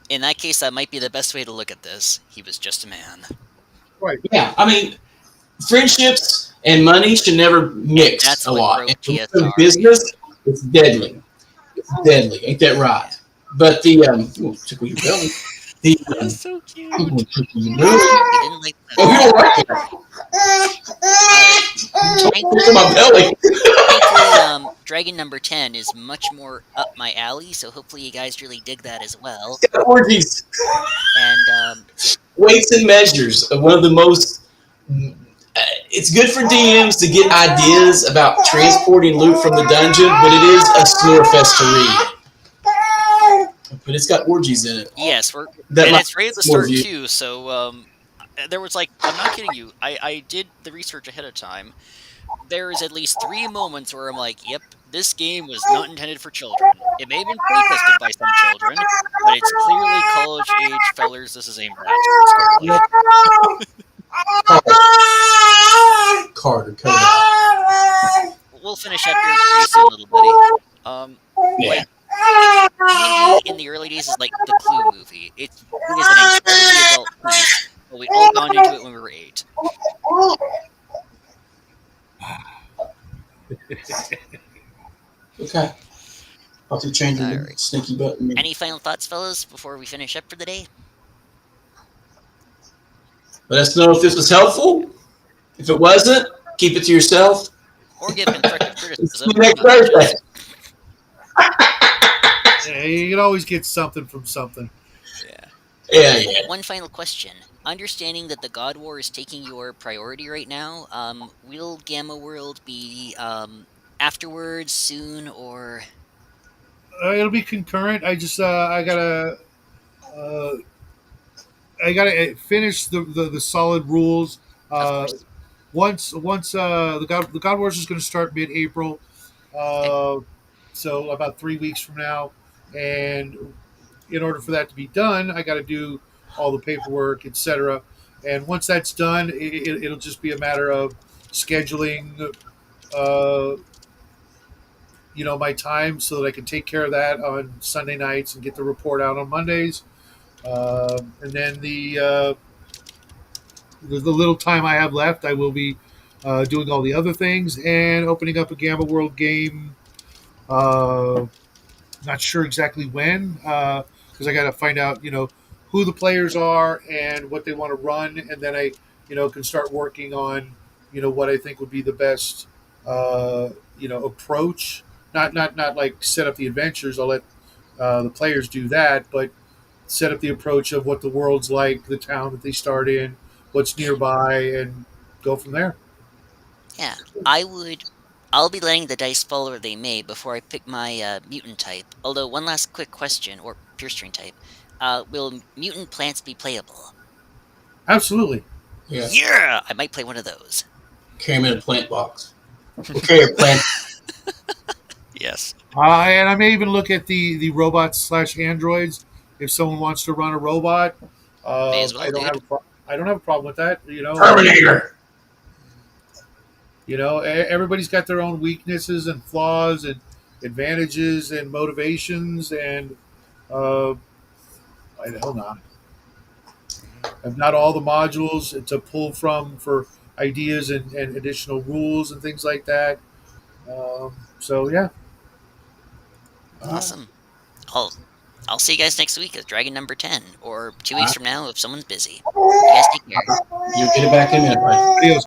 In that case, that might be the best way to look at this. He was just a man. Right. Yeah, I mean, friendships and money should never mix That's a what lot. broke And when TSR. it's business, it's deadly. It's deadly. Ain't that right? But the tickle your belly. The That's so cute. I'm gonna tickle your He belly. didn't like that. Oh, you don't like that? Tickle my belly. Thankfully, Dragon number 10 is much more up my alley, so hopefully you guys really dig that as well. Orgies. And Weights and measures of one of the most. It's good for DMs to get ideas about transporting loot from the dungeon, but it is a snore fest to read. But it's got orgies in it. yes, and might it's right at the more start view. too. So there was like, I'm not kidding you. I did the research ahead of time. There is at least 3 moments where I'm like, yep, this game was not intended for children. It may have been play-tested by some children, but it's clearly college-age fellers this is aimed at. Squarely. Carter, cut it out. We'll finish up here pretty soon, little buddy. Yeah. Like, D&D in the early days is like the Clue movie. It is an incredibly adult piece, but we all gone into it when we were 8. Okay. I'll have to change the Alright. sneaky button. Any final thoughts, fellas, before we finish up for the day? Let us know if this was helpful. If it wasn't, keep it to yourself. Or give constructive See criticism? you next Thursday. Yeah, you can always get something from something. Yeah. One final question. Understanding that the God War is taking your priority right now, will Gamma World be afterwards, soon, or... It'll be concurrent. I just I gotta finish the solid rules. Of course. Once the God Wars is going to start mid-April, so about 3 weeks from now, and in order for that to be done, I got to do all the paperwork, etc. And once that's done, it'll just be a matter of scheduling, my time so that I can take care of that on Sunday nights and get the report out on Mondays. And then the little time I have left, I will be doing all the other things and opening up a Gamma World game. Not sure exactly when, because I got to find out, who the players are and what they want to run, and then I, can start working on, what I think would be the best, approach. Not like set up the adventures. I'll let the players do that, but set up the approach of what the world's like, the town that they start in, what's nearby, and go from there. Yeah, I'll be letting the dice fall where they may before I pick my mutant type. Although, one last quick question, or pure string type. Will mutant plants be playable? Absolutely. Yeah. Yeah! I might play one of those. Carry them in a plant box. We'll carry a plant. Yes. And I may even look at the robots slash androids if someone wants to run a robot. May as well, I don't dude. have I don't have a problem with that. Terminator. Everybody's got their own weaknesses and flaws and advantages and motivations and hold on. I've got all the modules to pull from for ideas and additional rules and things like that. So yeah, Awesome. I'll I'll see you guys next week with Dragon number 10, or 2 weeks from now if someone's busy. You guys take care. You get it back in there, bud. adios.